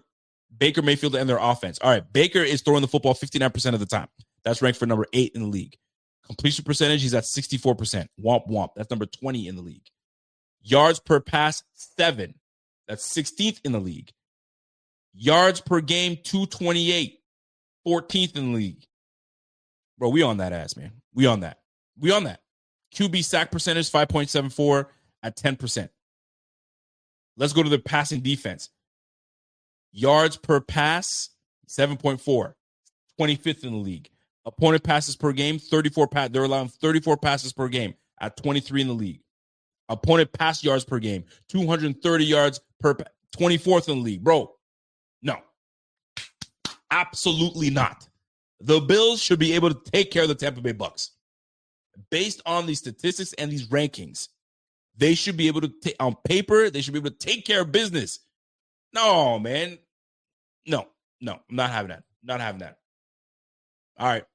Baker Mayfield and their offense. All right, Baker is throwing the football 59% of the time. That's ranked for number 8 in the league. Completion percentage, he's at 64%. Womp, womp. That's number 20 in the league. Yards per pass, 7. That's 16th in the league. Yards per game, 228. 14th in the league. Bro, we on that ass, man. We on that. QB sack percentage, 5.74 at 10%. Let's go to the passing defense. Yards per pass, 7.4. 25th in the league. Opponent passes per game, 34. They're allowing 34 passes per game at 23 in the league. Opponent pass yards per game, 230 yards per 24th in the league. Bro, no. Absolutely not. The Bills should be able to take care of the Tampa Bay Bucs. Based on these statistics and these rankings, they should be able to, on paper, they should be able to take care of business. No, man. No, I'm not having that. Not having that. All right.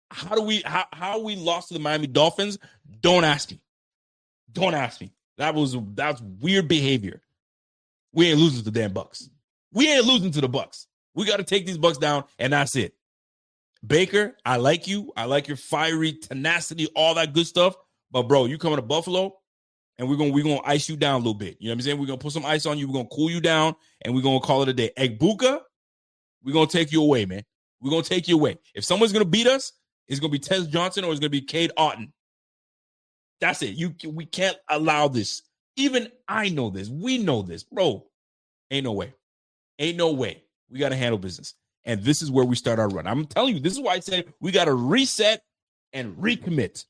How we lost to the Miami Dolphins? Don't ask me. That's weird behavior. We ain't losing to the damn Bucs. We ain't losing to the Bucs. We got to take these Bucs down, and that's it. Baker, I like you. I like your fiery tenacity, all that good stuff. But bro, you coming to Buffalo, and we're gonna ice you down a little bit. You know what I'm saying? We're gonna put some ice on you. We're gonna cool you down, and we're gonna call it a day. Egbuka, we're gonna take you away, man. We're gonna take you away. If someone's gonna beat us, it's gonna be Tez Johnson or it's gonna be Cade Otton. That's it. We can't allow this. Even I know this. We know this, bro. Ain't no way. We gotta handle business. And this is where we start our run. I'm telling you, this is why I say we got to reset and recommit.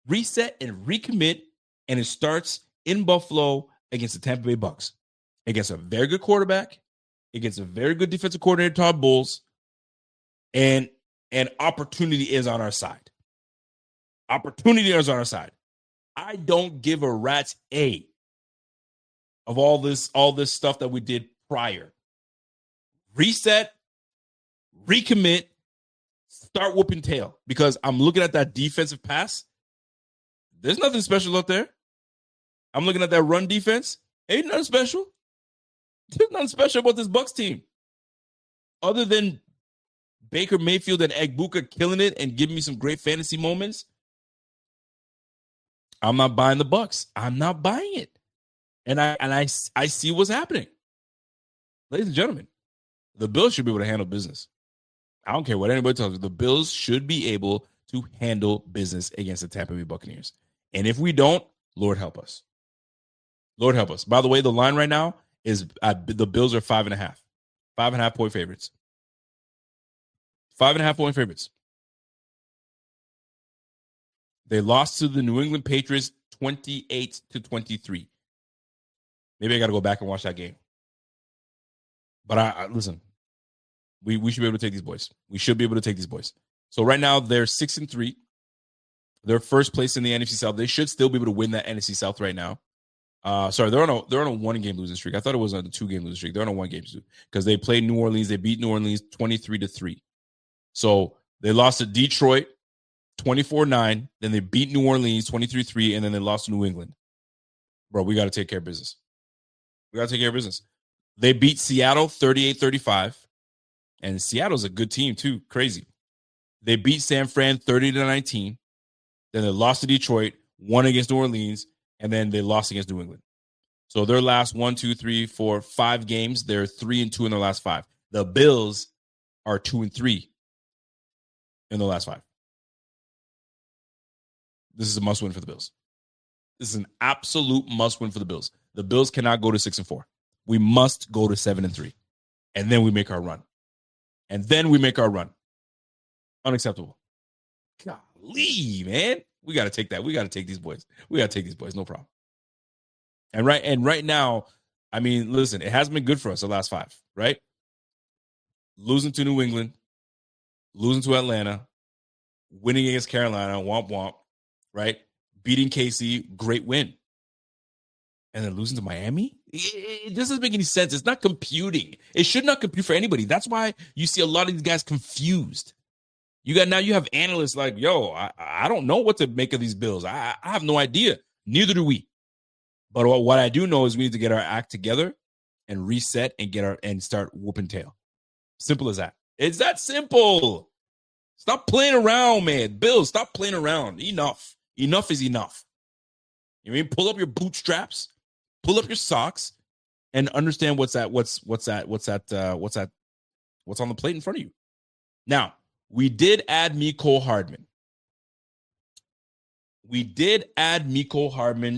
Reset and recommit, and it starts in Buffalo against the Tampa Bay Bucs. Against a very good quarterback, against a very good defensive coordinator, Todd Bowles, and opportunity is on our side. Opportunity is on our side. I don't give a rat's A of all this stuff that we did prior. Reset, recommit, start whooping tail, because I'm looking at that defensive pass. There's nothing special up there. I'm looking at that run defense. Ain't nothing special. There's nothing special about this Bucs team. Other than Baker Mayfield and Egbuka killing it and giving me some great fantasy moments, I'm not buying the Bucs. I'm not buying it. And I see what's happening. Ladies and gentlemen, the Bills should be able to handle business. I don't care what anybody tells you. The Bills should be able to handle business against the Tampa Bay Buccaneers. And if we don't, Lord help us. Lord help us. By the way, the line right now is the Bills are 5.5. 5.5 point favorites. 5.5 point favorites. They lost to the New England Patriots 28-23. Maybe I got to go back and watch that game. But I listen, we should be able to take these boys. We should be able to take these boys. So right now they're 6-3. They're first place in the NFC South. They should still be able to win that NFC South right now. Sorry, they're on a 1-game losing streak. I thought it was on a 2-game losing streak. They're on a 1-game streak because they played New Orleans. They beat New Orleans 23-3. So they lost to Detroit 24-9. Then they beat New Orleans 23-3, and then they lost to New England. Bro, we got to take care of business. We got to take care of business. They beat Seattle 38-35, and Seattle's a good team too. Crazy. They beat San Fran 30-19. Then they lost to Detroit, won against New Orleans, and then they lost against New England. So their last 5 games, they're 3-2 in their last 5. The Bills are 2-3 in the last 5. This is a must-win for the Bills. This is an absolute must-win for the Bills. The Bills cannot go to 6-4. We must go to 7-3, and then we make our run. Unacceptable. Golly, man. We got to take that. We got to take these boys. No problem. And right now, I mean, listen, it has been good for us the last 5, right? Losing to New England, losing to Atlanta, winning against Carolina, womp womp, right? Beating KC, great win. And then losing to Miami? It doesn't make any sense. It's not computing. It should not compute for anybody. That's why you see a lot of these guys confused. You have analysts like, yo, I don't know what to make of these Bills. I have no idea. Neither do we. But what I do know is we need to get our act together and reset and start whooping tail. Simple as that. It's that simple. Stop playing around, man. Bills, stop playing around. Enough. Enough is enough. You know what I mean? Pull up your bootstraps, pull up your socks, and understand what's on the plate in front of you. Now, we did add Mecole Hardman.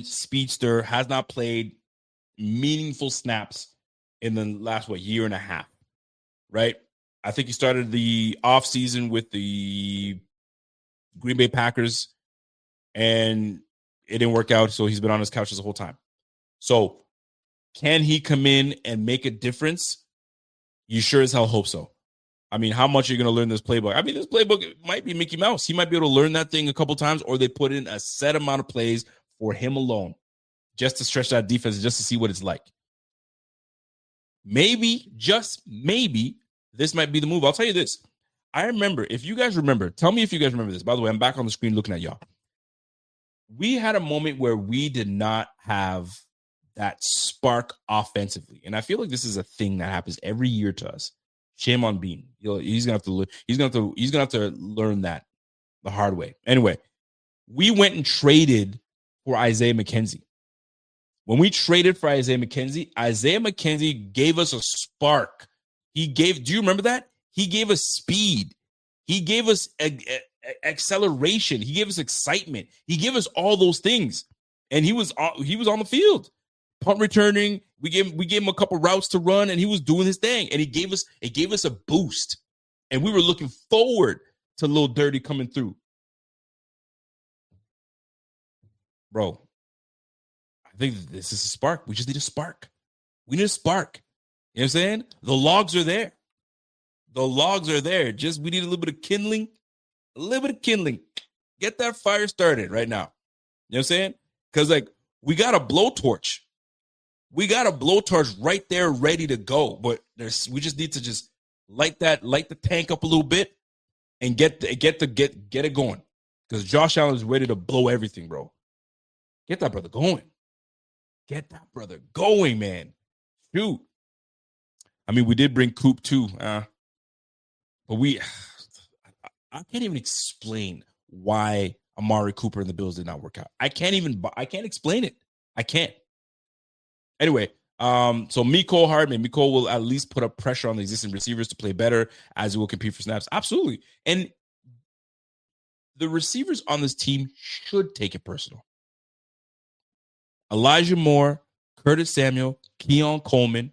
Speedster, has not played meaningful snaps in the last, year and a half, right? I think he started the offseason with the Green Bay Packers, and it didn't work out, so he's been on his couch the whole time. So can he come in and make a difference? You sure as hell hope so. I mean, how much are you going to learn this playbook? I mean, this playbook might be Mickey Mouse. He might be able to learn that thing a couple times, or they put in a set amount of plays for him alone just to stretch that defense, just to see what it's like. Maybe, just maybe, this might be the move. I'll tell you this. I remember, if you guys remember, tell me if you guys remember this. By the way, I'm back on the screen looking at y'all. We had a moment where we did not have that spark offensively. And I feel like this is a thing that happens every year to us. Shame on Bean. He's gonna have to learn that the hard way. Anyway, we went and traded for Isaiah McKenzie. When we traded for Isaiah McKenzie gave us a spark. Do you remember that? He gave us speed. He gave us acceleration. He gave us excitement. He gave us all those things. And he was on the field. Punt returning, we gave him a couple routes to run, and he was doing his thing. And it gave us a boost. And we were looking forward to Lil Dirty coming through. Bro, I think this is a spark. We just need a spark. We need a spark. You know what I'm saying? The logs are there. Just we need a little bit of kindling. Get that fire started right now. You know what I'm saying? Because we got a blowtorch. Right there ready to go. But we just need to just light the tank up a little bit and get it going. Because Josh Allen is ready to blow everything, bro. Get that brother going. Man. Shoot. I mean, we did bring Coop too. But I can't even explain why Amari Cooper and the Bills did not work out. I can't explain it. I can't. Anyway, So Mecole Hardman, Mecole will at least put up pressure on the existing receivers to play better as he will compete for snaps. Absolutely. And the receivers on this team should take it personal. Elijah Moore, Curtis Samuel, Keon Coleman,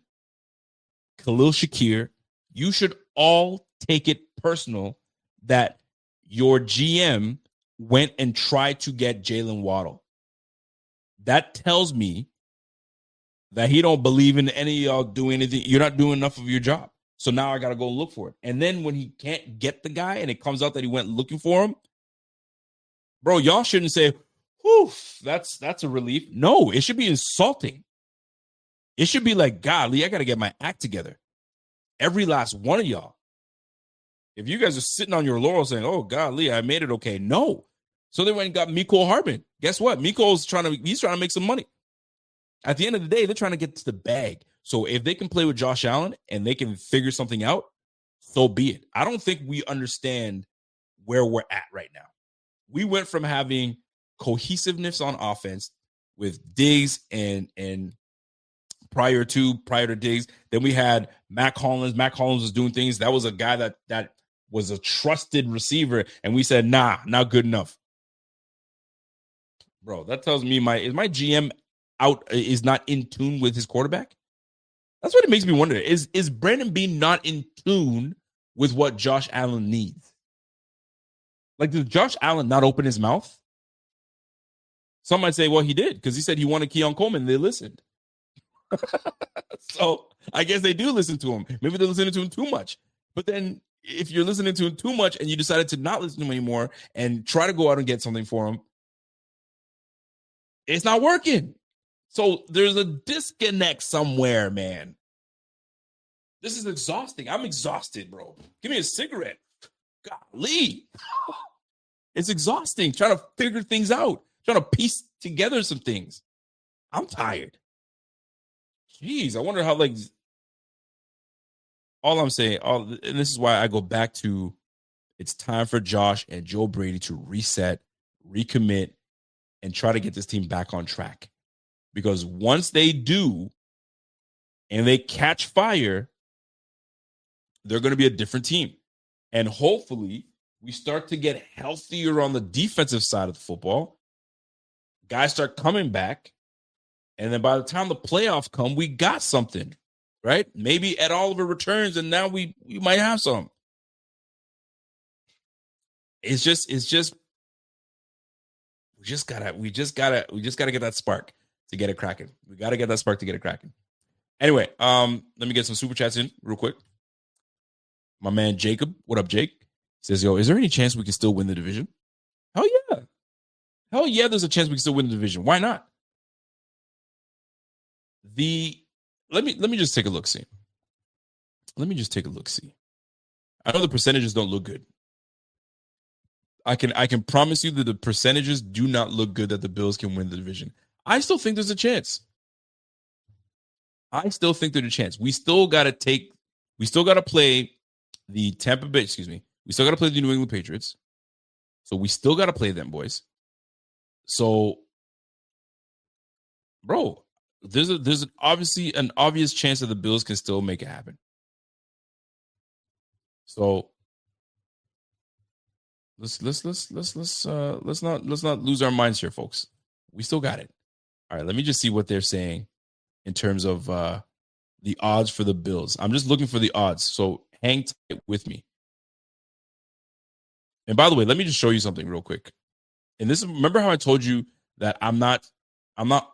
Khalil Shakir, you should all take it personal that your GM went and tried to get Jalen Waddle. That tells me that he don't believe in any of y'all doing anything. You're not doing enough of your job. So now I got to go look for it. And then when he can't get the guy and it comes out that he went looking for him, bro, y'all shouldn't say, whew, that's a relief. No, it should be insulting. It should be like, golly, I got to get my act together. Every last one of y'all. If you guys are sitting on your laurels saying, oh, golly, I made it okay. No. So they went and got Mecole Hardman. Guess what? Mecole's trying to make some money. At the end of the day, they're trying to get to the bag. So if they can play with Josh Allen and they can figure something out, so be it. I don't think we understand where we're at right now. We went from having cohesiveness on offense with Diggs and prior to Diggs. Then we had Mac Hollins. Mac Hollins was doing things. That was a guy that was a trusted receiver. And we said, nah, not good enough. Bro, that tells me my GM is not in tune with his quarterback? That's what it makes me wonder. Is Brandon Beane not in tune with what Josh Allen needs? Like, did Josh Allen not open his mouth? Some might say, well, he did, because he said he wanted Keon Coleman. They listened. So I guess they do listen to him. Maybe they're listening to him too much. But then if you're listening to him too much and you decided to not listen to him anymore and try to go out and get something for him, it's not working. So there's a disconnect somewhere, man. This is exhausting. I'm exhausted, bro. Give me a cigarette. Golly. It's exhausting trying to figure things out, trying to piece together some things. I'm tired. Jeez, I wonder how, like, all I'm saying, and this is why I go back to, it's time for Josh and Joe Brady to reset, recommit, and try to get this team back on track. Because once they do and they catch fire, they're going to be a different team. And hopefully we start to get healthier on the defensive side of the football. Guys start coming back. And then by the time the playoffs come, we got something, right? Maybe Ed Oliver returns and now we might have some. It's just we just gotta get that spark to get it cracking. We got to get that spark to get it cracking. Anyway, let me get some super chats in real quick. My man Jacob, what up, Jake? Says, yo, is there any chance we can still win the division? Hell yeah. Hell yeah, there's a chance we can still win the division. Why not? Let me just take a look, see. Let me just take a look, see. I know the percentages don't look good. I can promise you that the percentages do not look good that the Bills can win the division. I still think there's a chance. I still think there's a chance. We still got to play the Tampa Bay, we still got to play the New England Patriots. So we still got to play them, boys. So, bro, there's obviously an obvious chance that the Bills can still make it happen. So let's not lose our minds here, folks. We still got it. All right, let me just see what they're saying in terms of the odds for the Bills. I'm just looking for the odds, so hang tight with me. And by the way, let me just show you something real quick. And this, remember how I told you that I'm not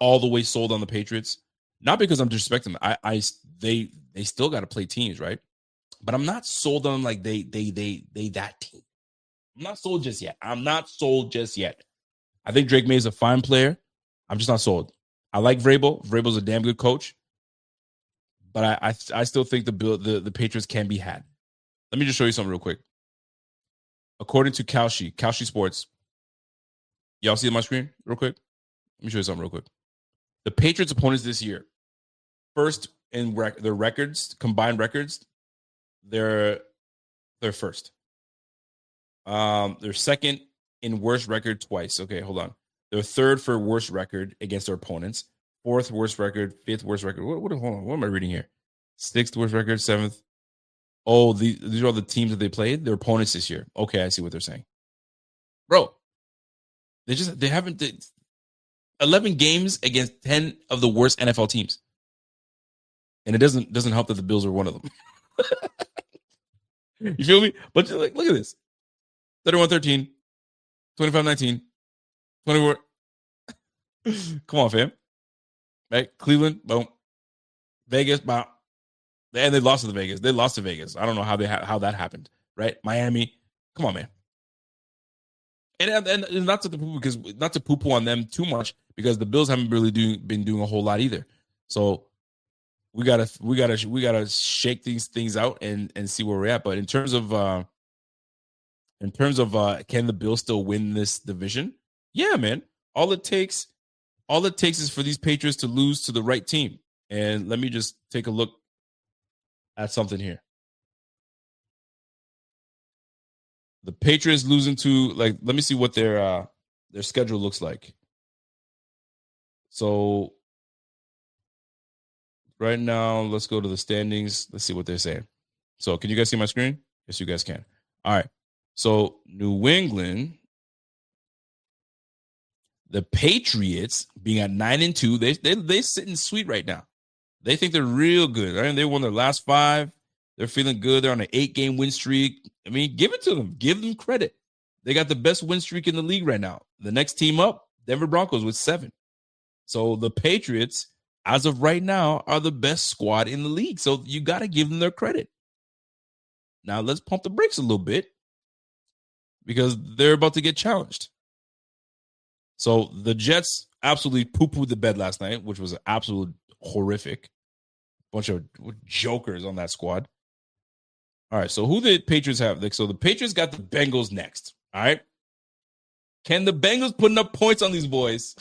all the way sold on the Patriots? Not because I'm disrespecting them. They still got to play teams, right? But I'm not sold on like they that team. I'm not sold just yet. I think Drake May is a fine player. I'm just not sold. I like Vrabel. Vrabel's a damn good coach. But I still think the Patriots can be had. Let me just show you something real quick. According to Kalshi Sports, y'all see it on my screen real quick? Let me show you something real quick. The Patriots' opponents this year, first in their records, combined records, they're first. They're second in worst record twice. Okay, hold on. They're third for worst record against their opponents. 4th worst record, 5th worst record. Hold on, what am I reading here? 6th worst record, 7th. Oh, these are all the teams that they played. Their opponents this year. Okay, I see what they're saying, bro. They haven't 11 games against 10 of the worst NFL teams, and it doesn't help that the Bills are one of them. You feel me? But like, look at this: 31-13, 25-19, 24. Come on, fam. Right? Cleveland, boom. Vegas, boom. And they lost to Vegas. They lost to Vegas. I don't know how that happened. Right? Miami. Come on, man. And not to poo-poo on them too much, because the Bills haven't really been doing a whole lot either. So we gotta shake these things out and see where we're at. But in terms of can the Bills still win this division? Yeah, man. All it takes is for these Patriots to lose to the right team. And let me just take a look at something here. The Patriots losing to, like, let me see what their schedule looks like. So right now, let's go to the standings. Let's see what they're saying. So can you guys see my screen? Yes, you guys can. All right. So New England, the Patriots being at 9-2, they sitting sweet right now. They think they're real good. Right? They won their last 5. They're feeling good. They're on an 8-game win streak. I mean, give it to them. Give them credit. They got the best win streak in the league right now. The next team up, Denver Broncos with 7. So the Patriots, as of right now, are the best squad in the league. So you got to give them their credit. Now let's pump the brakes a little bit, because they're about to get challenged. So the Jets absolutely poo-pooed the bed last night, which was absolutely horrific. Bunch of jokers on that squad. All right, so who the Patriots have? So the Patriots got the Bengals next. All right. Can the Bengals put enough points on these boys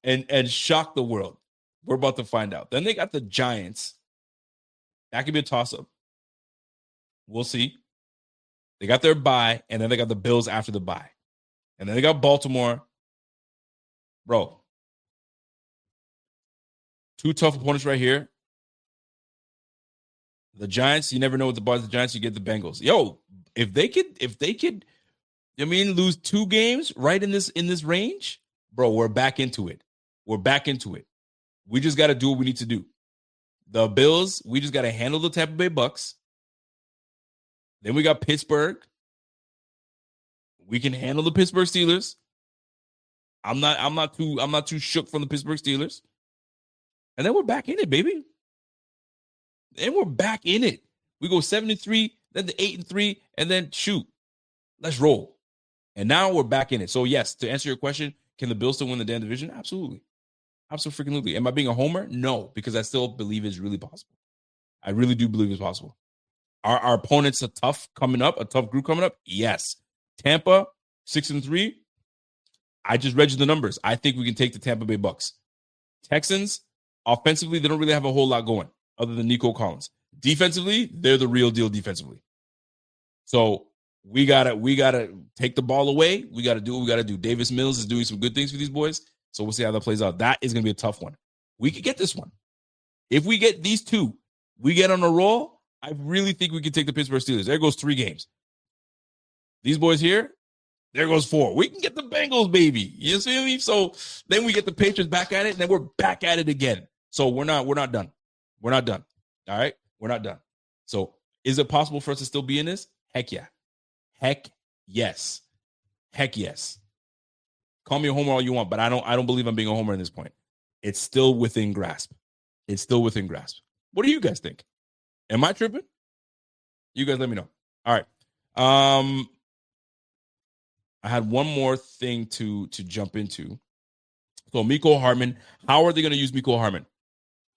and shock the world? We're about to find out. Then they got the Giants. That could be a toss-up. We'll see. They got their bye, and then they got the Bills after the bye. And then they got Baltimore. Bro. 2 tough opponents right here. The Giants, you never know what the Giants, you get the Bengals. Yo, if they could, I mean, lose 2 games right in this range, bro, we're back into it. We're back into it. We just got to do what we need to do. The Bills, we just got to handle the Tampa Bay Bucks. Then we got Pittsburgh. We can handle the Pittsburgh Steelers. I'm not too shook from the Pittsburgh Steelers. And then we're back in it, baby. And we're back in it. We go 7-3, then the 8-3, and then shoot. Let's roll. And now we're back in it. So yes, to answer your question, can the Bills still win the damn division? Absolutely. Absolutely. Am I being a homer? No, because I still believe it's really possible. I really do believe it's possible. Are our opponents a tough group coming up? Yes. Tampa, 6-3. I just read you the numbers. I think we can take the Tampa Bay Bucks. Texans, offensively, they don't really have a whole lot going other than Nico Collins. Defensively, they're the real deal defensively. So we gotta take the ball away. We gotta do what we gotta do. Davis Mills is doing some good things for these boys. So we'll see how that plays out. That is gonna be a tough one. We could get this one. If we get these 2, we get on a roll. I really think we can take the Pittsburgh Steelers. There goes 3 games. These boys here, there goes 4. We can get the Bengals, baby. You see me? So then we get the Patriots back at it, and then we're back at it again. So we're not done. We're not done. All right? We're not done. So is it possible for us to still be in this? Heck yeah. Heck yes. Heck yes. Call me a homer all you want, but I don't believe I'm being a homer at this point. It's still within grasp. What do you guys think? Am I tripping? You guys let me know. All right. I had one more thing to jump into. So Mecole Hardman, how are they going to use Mecole Hardman?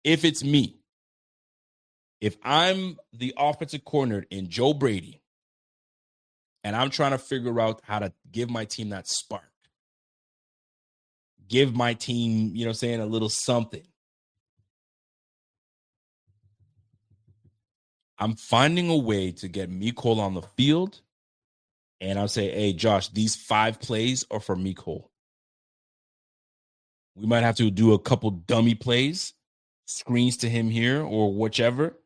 If it's me, if I'm the offensive coordinator in Joe Brady, and I'm trying to figure out how to give my team that spark, give my team, a little something, I'm finding a way to get Mecole on the field, and I'll say, hey, Josh, these 5 plays are for Mecole. We might have to do a couple dummy plays, screens to him here or whichever.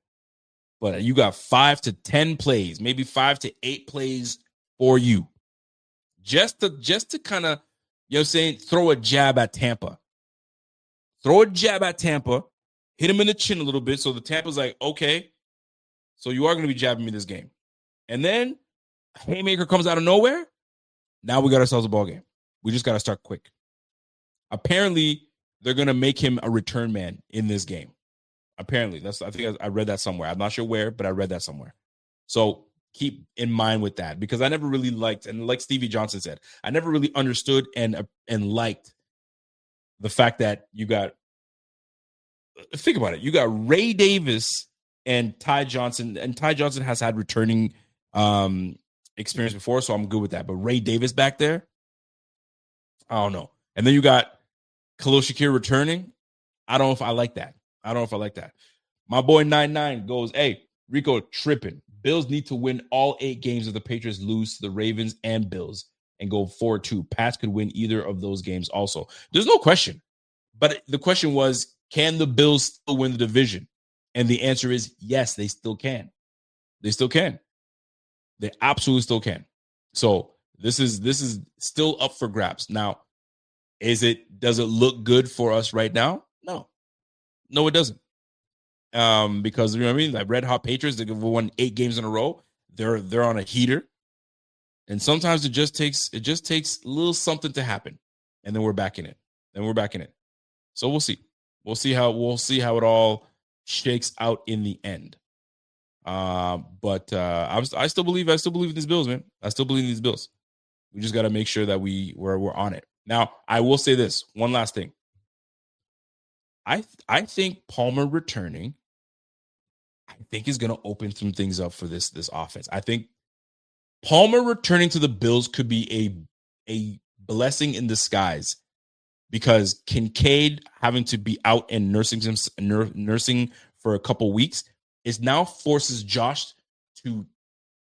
But you got 5 to 10 plays, maybe 5 to 8 plays for you. Just to kind of, you know what I'm saying, throw a jab at Tampa. Throw a jab at Tampa, hit him in the chin a little bit so the Tampa's like, okay, so you are going to be jabbing me this game. And then haymaker comes out of nowhere. Now we got ourselves a ball game. We just got to start quick. Apparently, they're going to make him a return man in this game. Apparently. I think I read that somewhere. I'm not sure where, but I read that somewhere. So keep in mind with that, because I never really liked, and like Stevie Johnson said, I never really understood and liked the fact that you got, think about it, you got Ray Davis and Ty Johnson, and Ty Johnson has had returning experience before, so I'm good with that. But Ray Davis back there, I don't know. And then you got Khalil Shakir returning. I don't know if I like that. My boy 99 goes, hey, Rico tripping. Bills need to win all 8 games if the Patriots lose to the Ravens and Bills and go 4-2. Pats could win either of those games also. There's no question. But the question was, can the Bills still win the division? And the answer is yes, they still can. They still can. They absolutely still can. So this is still up for grabs. Now, does it look good for us right now? No, it doesn't. Because, you know what I mean? Like Red Hot Patriots, they've won 8 games in a row. They're on a heater. And sometimes it just takes a little something to happen. And then we're back in it. So we'll see. We'll see how it all shakes out in the end. But I still believe in these Bills, man. I still believe in these Bills. We just got to make sure that we're on it. Now, I will say this one last thing. I think Palmer returning, I think is going to open some things up for this offense. I think Palmer returning to the Bills could be a blessing in disguise, because Kincaid having to be out and nursing for a couple weeks is now forces Josh to,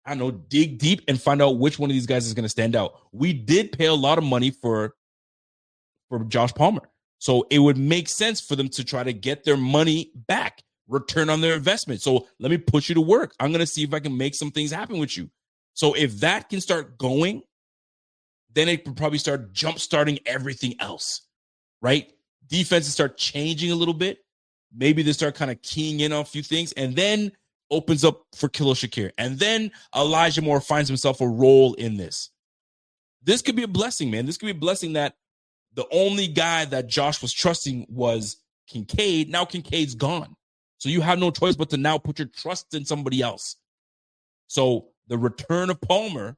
I don't know, dig deep and find out which one of these guys is going to stand out. We did pay a lot of money for Josh Palmer. So it would make sense for them to try to get their money back, return on their investment. So let me put you to work. I'm going to see if I can make some things happen with you. So if that can start going, then it could probably start jump-starting everything else, right? Defenses start changing a little bit. Maybe they start kind of keying in on a few things, and then opens up for Khalil Shakir. And then Elijah Moore finds himself a role in this. This could be a blessing, man. This could be a blessing that the only guy that Josh was trusting was Kincaid. Now Kincaid's gone. So you have no choice but to now put your trust in somebody else. So the return of Palmer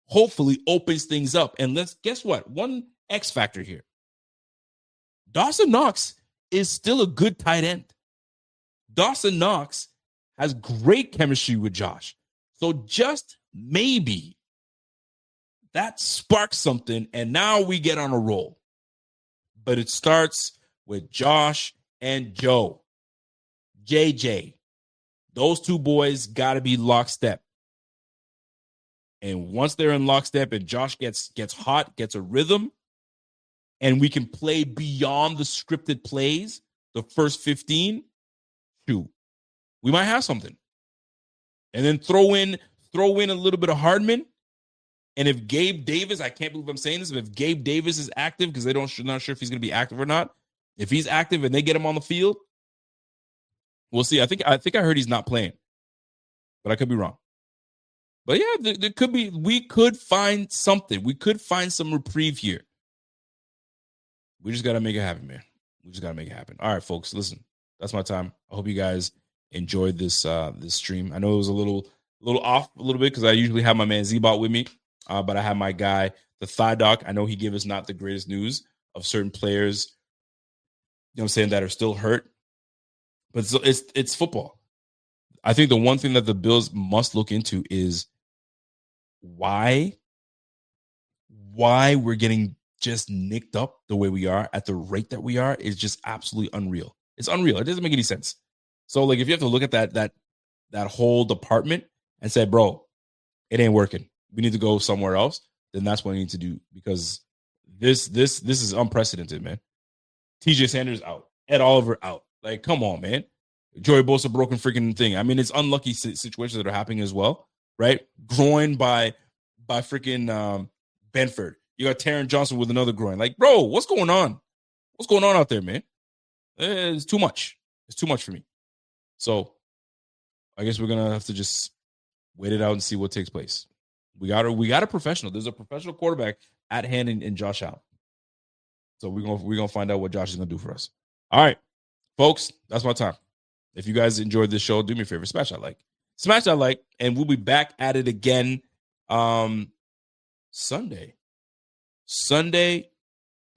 hopefully opens things up. And guess what? One X factor here. Dawson Knox is still a good tight end. Dawson Knox has great chemistry with Josh. So just maybe that sparks something, and now we get on a roll. But it starts with Josh and Joe. JJ. Those two boys got to be lockstep. And once they're in lockstep and Josh gets hot, gets a rhythm, and we can play beyond the scripted plays, the first 15, shoot, we might have something. And then throw in a little bit of Hardman. And if Gabe Davis, I can't believe I'm saying this, but if Gabe Davis is active, because they're not sure if he's going to be active or not, if he's active and they get him on the field, we'll see. I think I heard he's not playing, but I could be wrong. But yeah, there could be. We could find something. We could find some reprieve here. We just got to make it happen, man. We just got to make it happen. All right, folks, listen. That's my time. I hope you guys enjoyed this stream. I know it was a little off a little bit because I usually have my man Z-Bot with me. But I have my guy, the Thigh Doc. I know he gave us not the greatest news of certain players, you know what I'm saying, that are still hurt. But it's football. I think the one thing that the Bills must look into is why we're getting just nicked up the way we are at the rate that we are is just absolutely unreal. It's unreal. It doesn't make any sense. So, like, if you have to look at that whole department and say, bro, it ain't working, we need to go somewhere else, then that's what I need to do, because this is unprecedented, man. TJ Sanders out. Ed Oliver out. Like, come on, man. Joey Bosa broken freaking thing. I mean, it's unlucky situations that are happening as well, right? Groin by freaking Benford. You got Taron Johnson with another groin. Like, bro, what's going on? What's going on out there, man? It's too much. It's too much for me. So I guess we're gonna have to just wait it out and see what takes place. We got a professional. There's a professional quarterback at hand in Josh Allen. So we're gonna find out what Josh is gonna do for us. All right, folks, that's my time. If you guys enjoyed this show, do me a favor, smash that like, and we'll be back at it again Sunday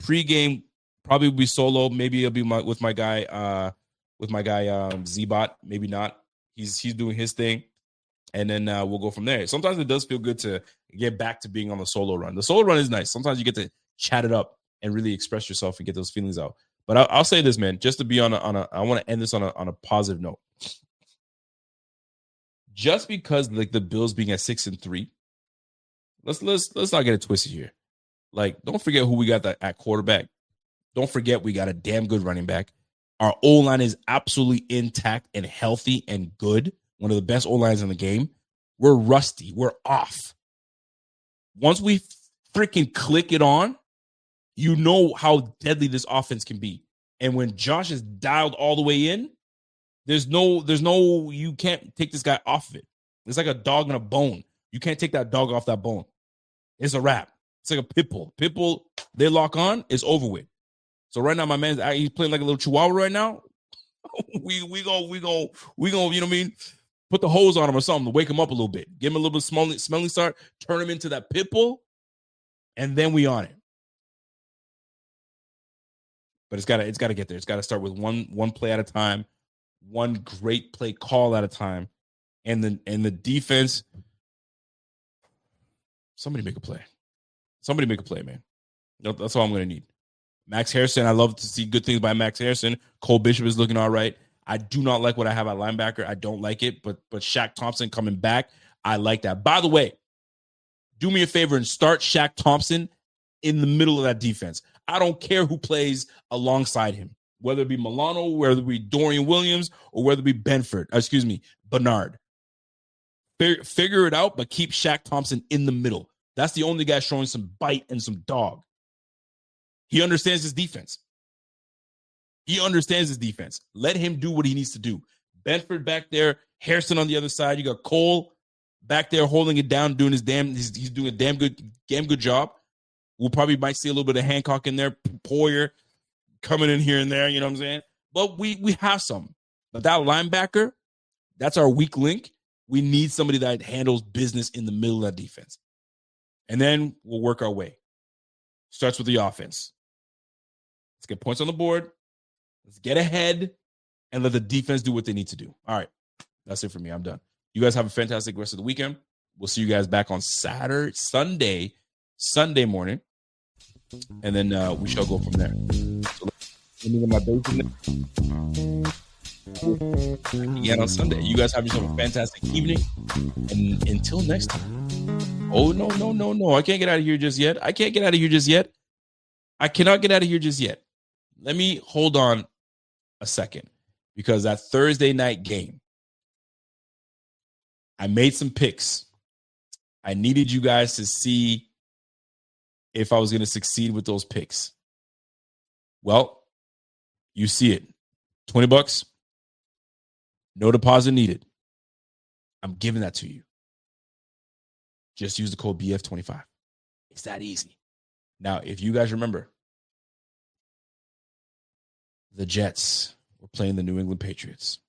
pregame. Probably will be solo. Maybe it'll be with my guy Z-Bot. Maybe not. He's doing his thing, and then we'll go from there. Sometimes it does feel good to get back to being on the solo run. The solo run is nice. Sometimes you get to chat it up and really express yourself and get those feelings out. But I'll say this, man, just to be I want to end this on a positive note. Just because like the Bills being at 6-3, let's not get it twisted here. Like, don't forget who we got at quarterback. Don't forget we got a damn good running back. Our O-line is absolutely intact and healthy and good. One of the best O-lines in the game. We're rusty. We're off. Once we freaking click it on, you know how deadly this offense can be. And when Josh is dialed all the way in, there's no, you can't take this guy off of it. It's like a dog and a bone. You can't take that dog off that bone. It's a wrap. It's like a pit bull. Pit bull, they lock on, it's over with. So right now, my man, he's playing like a little chihuahua right now. we go, you know what I mean? Put the hose on him or something to wake him up a little bit. Give him a little bit smelling start, turn him into that pit bull, and then we on it. But it's gotta get there. It's gotta start with one play at a time, one great play call at a time, and the defense. Somebody make a play. Somebody make a play, man. That's all I'm gonna need. Max Harrison, I love to see good things by Max Harrison. Cole Bishop is looking all right. I do not like what I have at linebacker. I don't like it, but Shaq Thompson coming back, I like that. By the way, do me a favor and start Shaq Thompson in the middle of that defense. I don't care who plays alongside him, whether it be Milano, whether it be Dorian Williams, or whether it be Bernard. Figure it out, but keep Shaq Thompson in the middle. That's the only guy showing some bite and some dog. He understands his defense. Let him do what he needs to do. Benford back there, Harrison on the other side. You got Cole back there holding it down, doing he's doing a damn good job. We'll probably might see a little bit of Hancock in there, Poyer coming in here and there, you know what I'm saying? But we have some. But that linebacker, that's our weak link. We need somebody that handles business in the middle of that defense. And then we'll work our way. Starts with the offense. Let's get points on the board. Let's get ahead and let the defense do what they need to do. All right. That's it for me. I'm done. You guys have a fantastic rest of the weekend. We'll see you guys back on Sunday morning. And then we shall go from there. So let me get my base in there. Again on Sunday. You guys have yourself a fantastic evening. And until next time. Oh, no. I can't get out of here just yet. I cannot get out of here just yet. Let me hold on a second, because that Thursday night game, I made some picks. I needed you guys to see if I was going to succeed with those picks. Well, you see it. $20, no deposit needed. I'm giving that to you. Just use the code BF25. It's that easy. Now, if you guys remember, the Jets were playing the New England Patriots.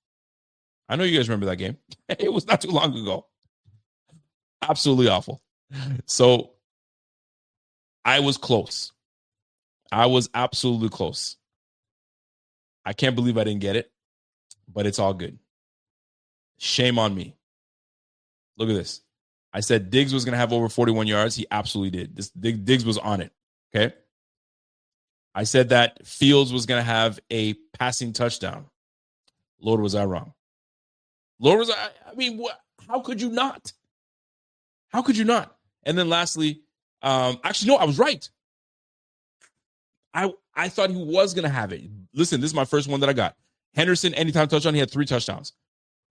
I know you guys remember that game. It was not too long ago. Absolutely awful. So I was close. I was absolutely close. I can't believe I didn't get it, but it's all good. Shame on me. Look at this. I said Diggs was going to have over 41 yards. He absolutely did. Diggs was on it. Okay. I said that Fields was going to have a passing touchdown. Lord, was I wrong? How could you not? How could you not? And then lastly, actually, no, I was right. I thought he was going to have it. Listen, this is my first one that I got. Henderson, anytime touchdown, he had 3 touchdowns.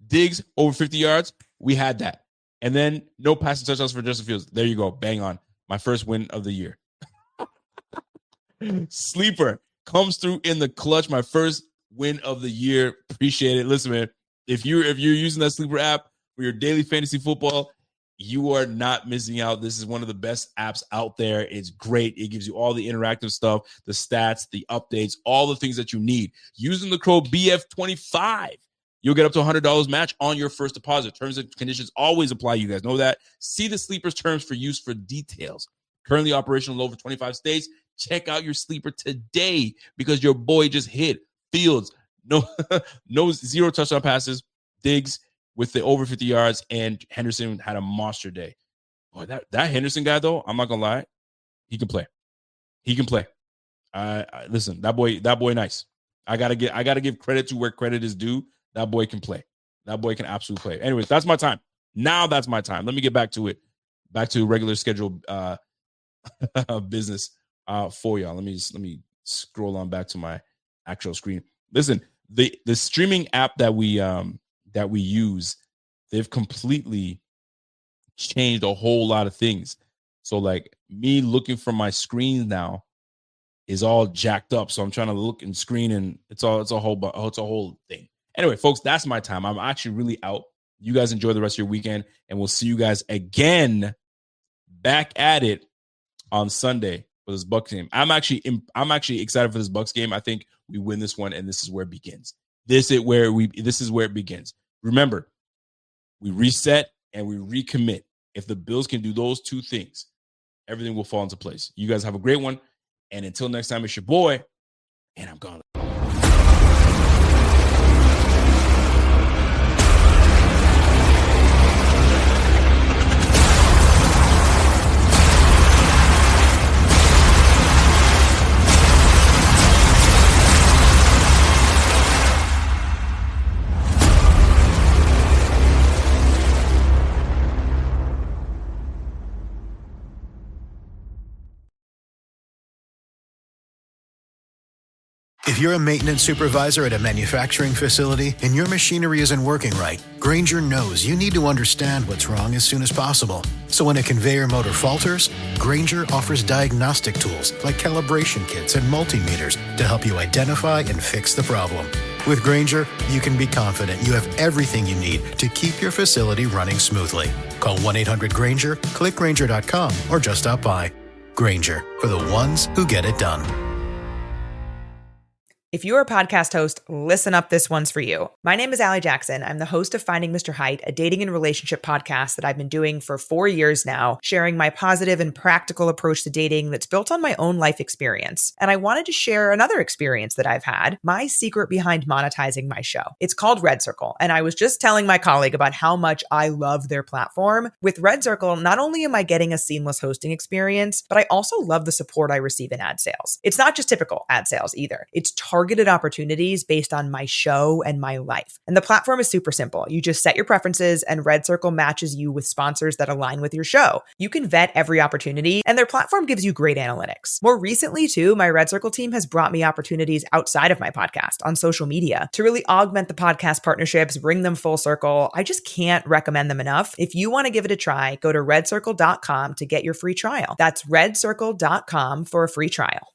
Diggs, over 50 yards, we had that. And then no passing touchdowns for Justin Fields. There you go. Bang on. My first win of the year. Sleeper comes through in the clutch. My first win of the year. Appreciate it. Listen, man, if you're using that Sleeper app for your daily fantasy football, you are not missing out. This is one of the best apps out there. It's great. It gives you all the interactive stuff, the stats, the updates, all the things that you need. Using the code BF25, you'll get up to $100 match on your first deposit. Terms and conditions always apply. You guys know that. See the Sleeper's terms for use for details. Currently operational in over 25 states. Check out your Sleeper today because your boy just hit. Fields, no 0 touchdown passes. Diggs with the over 50 yards, and Henderson had a monster day. Boy, that Henderson guy, though, I'm not going to lie, he can play. He can play. Listen, that boy nice. I gotta give credit to where credit is due. That boy can play. That boy can absolutely play. Anyways, that's my time. Now that's my time. Let me get back to it. Back to regular scheduled business for y'all. Let me scroll on back to my actual screen. Listen, the streaming app that we use, they've completely changed a whole lot of things. So like me looking for my screen now is all jacked up. So I'm trying to look and screen, and it's a whole thing. Anyway, folks, that's my time. I'm actually really out. You guys enjoy the rest of your weekend, and we'll see you guys again back at it on Sunday for this Bucs game. I'm actually excited for this Bucs game. I think we win this one, and this is where it begins. This is where it begins. Remember, we reset and we recommit. If the Bills can do those two things, everything will fall into place. You guys have a great one. And until next time, it's your boy, and I'm gone. If you're a maintenance supervisor at a manufacturing facility and your machinery isn't working right, Grainger knows you need to understand what's wrong as soon as possible. So when a conveyor motor falters, Grainger offers diagnostic tools like calibration kits and multimeters to help you identify and fix the problem. With Grainger, you can be confident you have everything you need to keep your facility running smoothly. Call 1-800-GRAINGER, click Grainger.com, or just stop by. Grainger, for the ones who get it done. If you're a podcast host, listen up. This one's for you. My name is Allie Jackson. I'm the host of Finding Mr. Height, a dating and relationship podcast that I've been doing for 4 years now, sharing my positive and practical approach to dating that's built on my own life experience. And I wanted to share another experience that I've had, my secret behind monetizing my show. It's called Red Circle. And I was just telling my colleague about how much I love their platform. With Red Circle, not only am I getting a seamless hosting experience, but I also love the support I receive in ad sales. It's not just typical ad sales either. It's targeted opportunities based on my show and my life. And the platform is super simple. You just set your preferences and Red Circle matches you with sponsors that align with your show. You can vet every opportunity and their platform gives you great analytics. More recently too, my Red Circle team has brought me opportunities outside of my podcast on social media to really augment the podcast partnerships, bring them full circle. I just can't recommend them enough. If you want to give it a try, go to redcircle.com to get your free trial. That's redcircle.com for a free trial.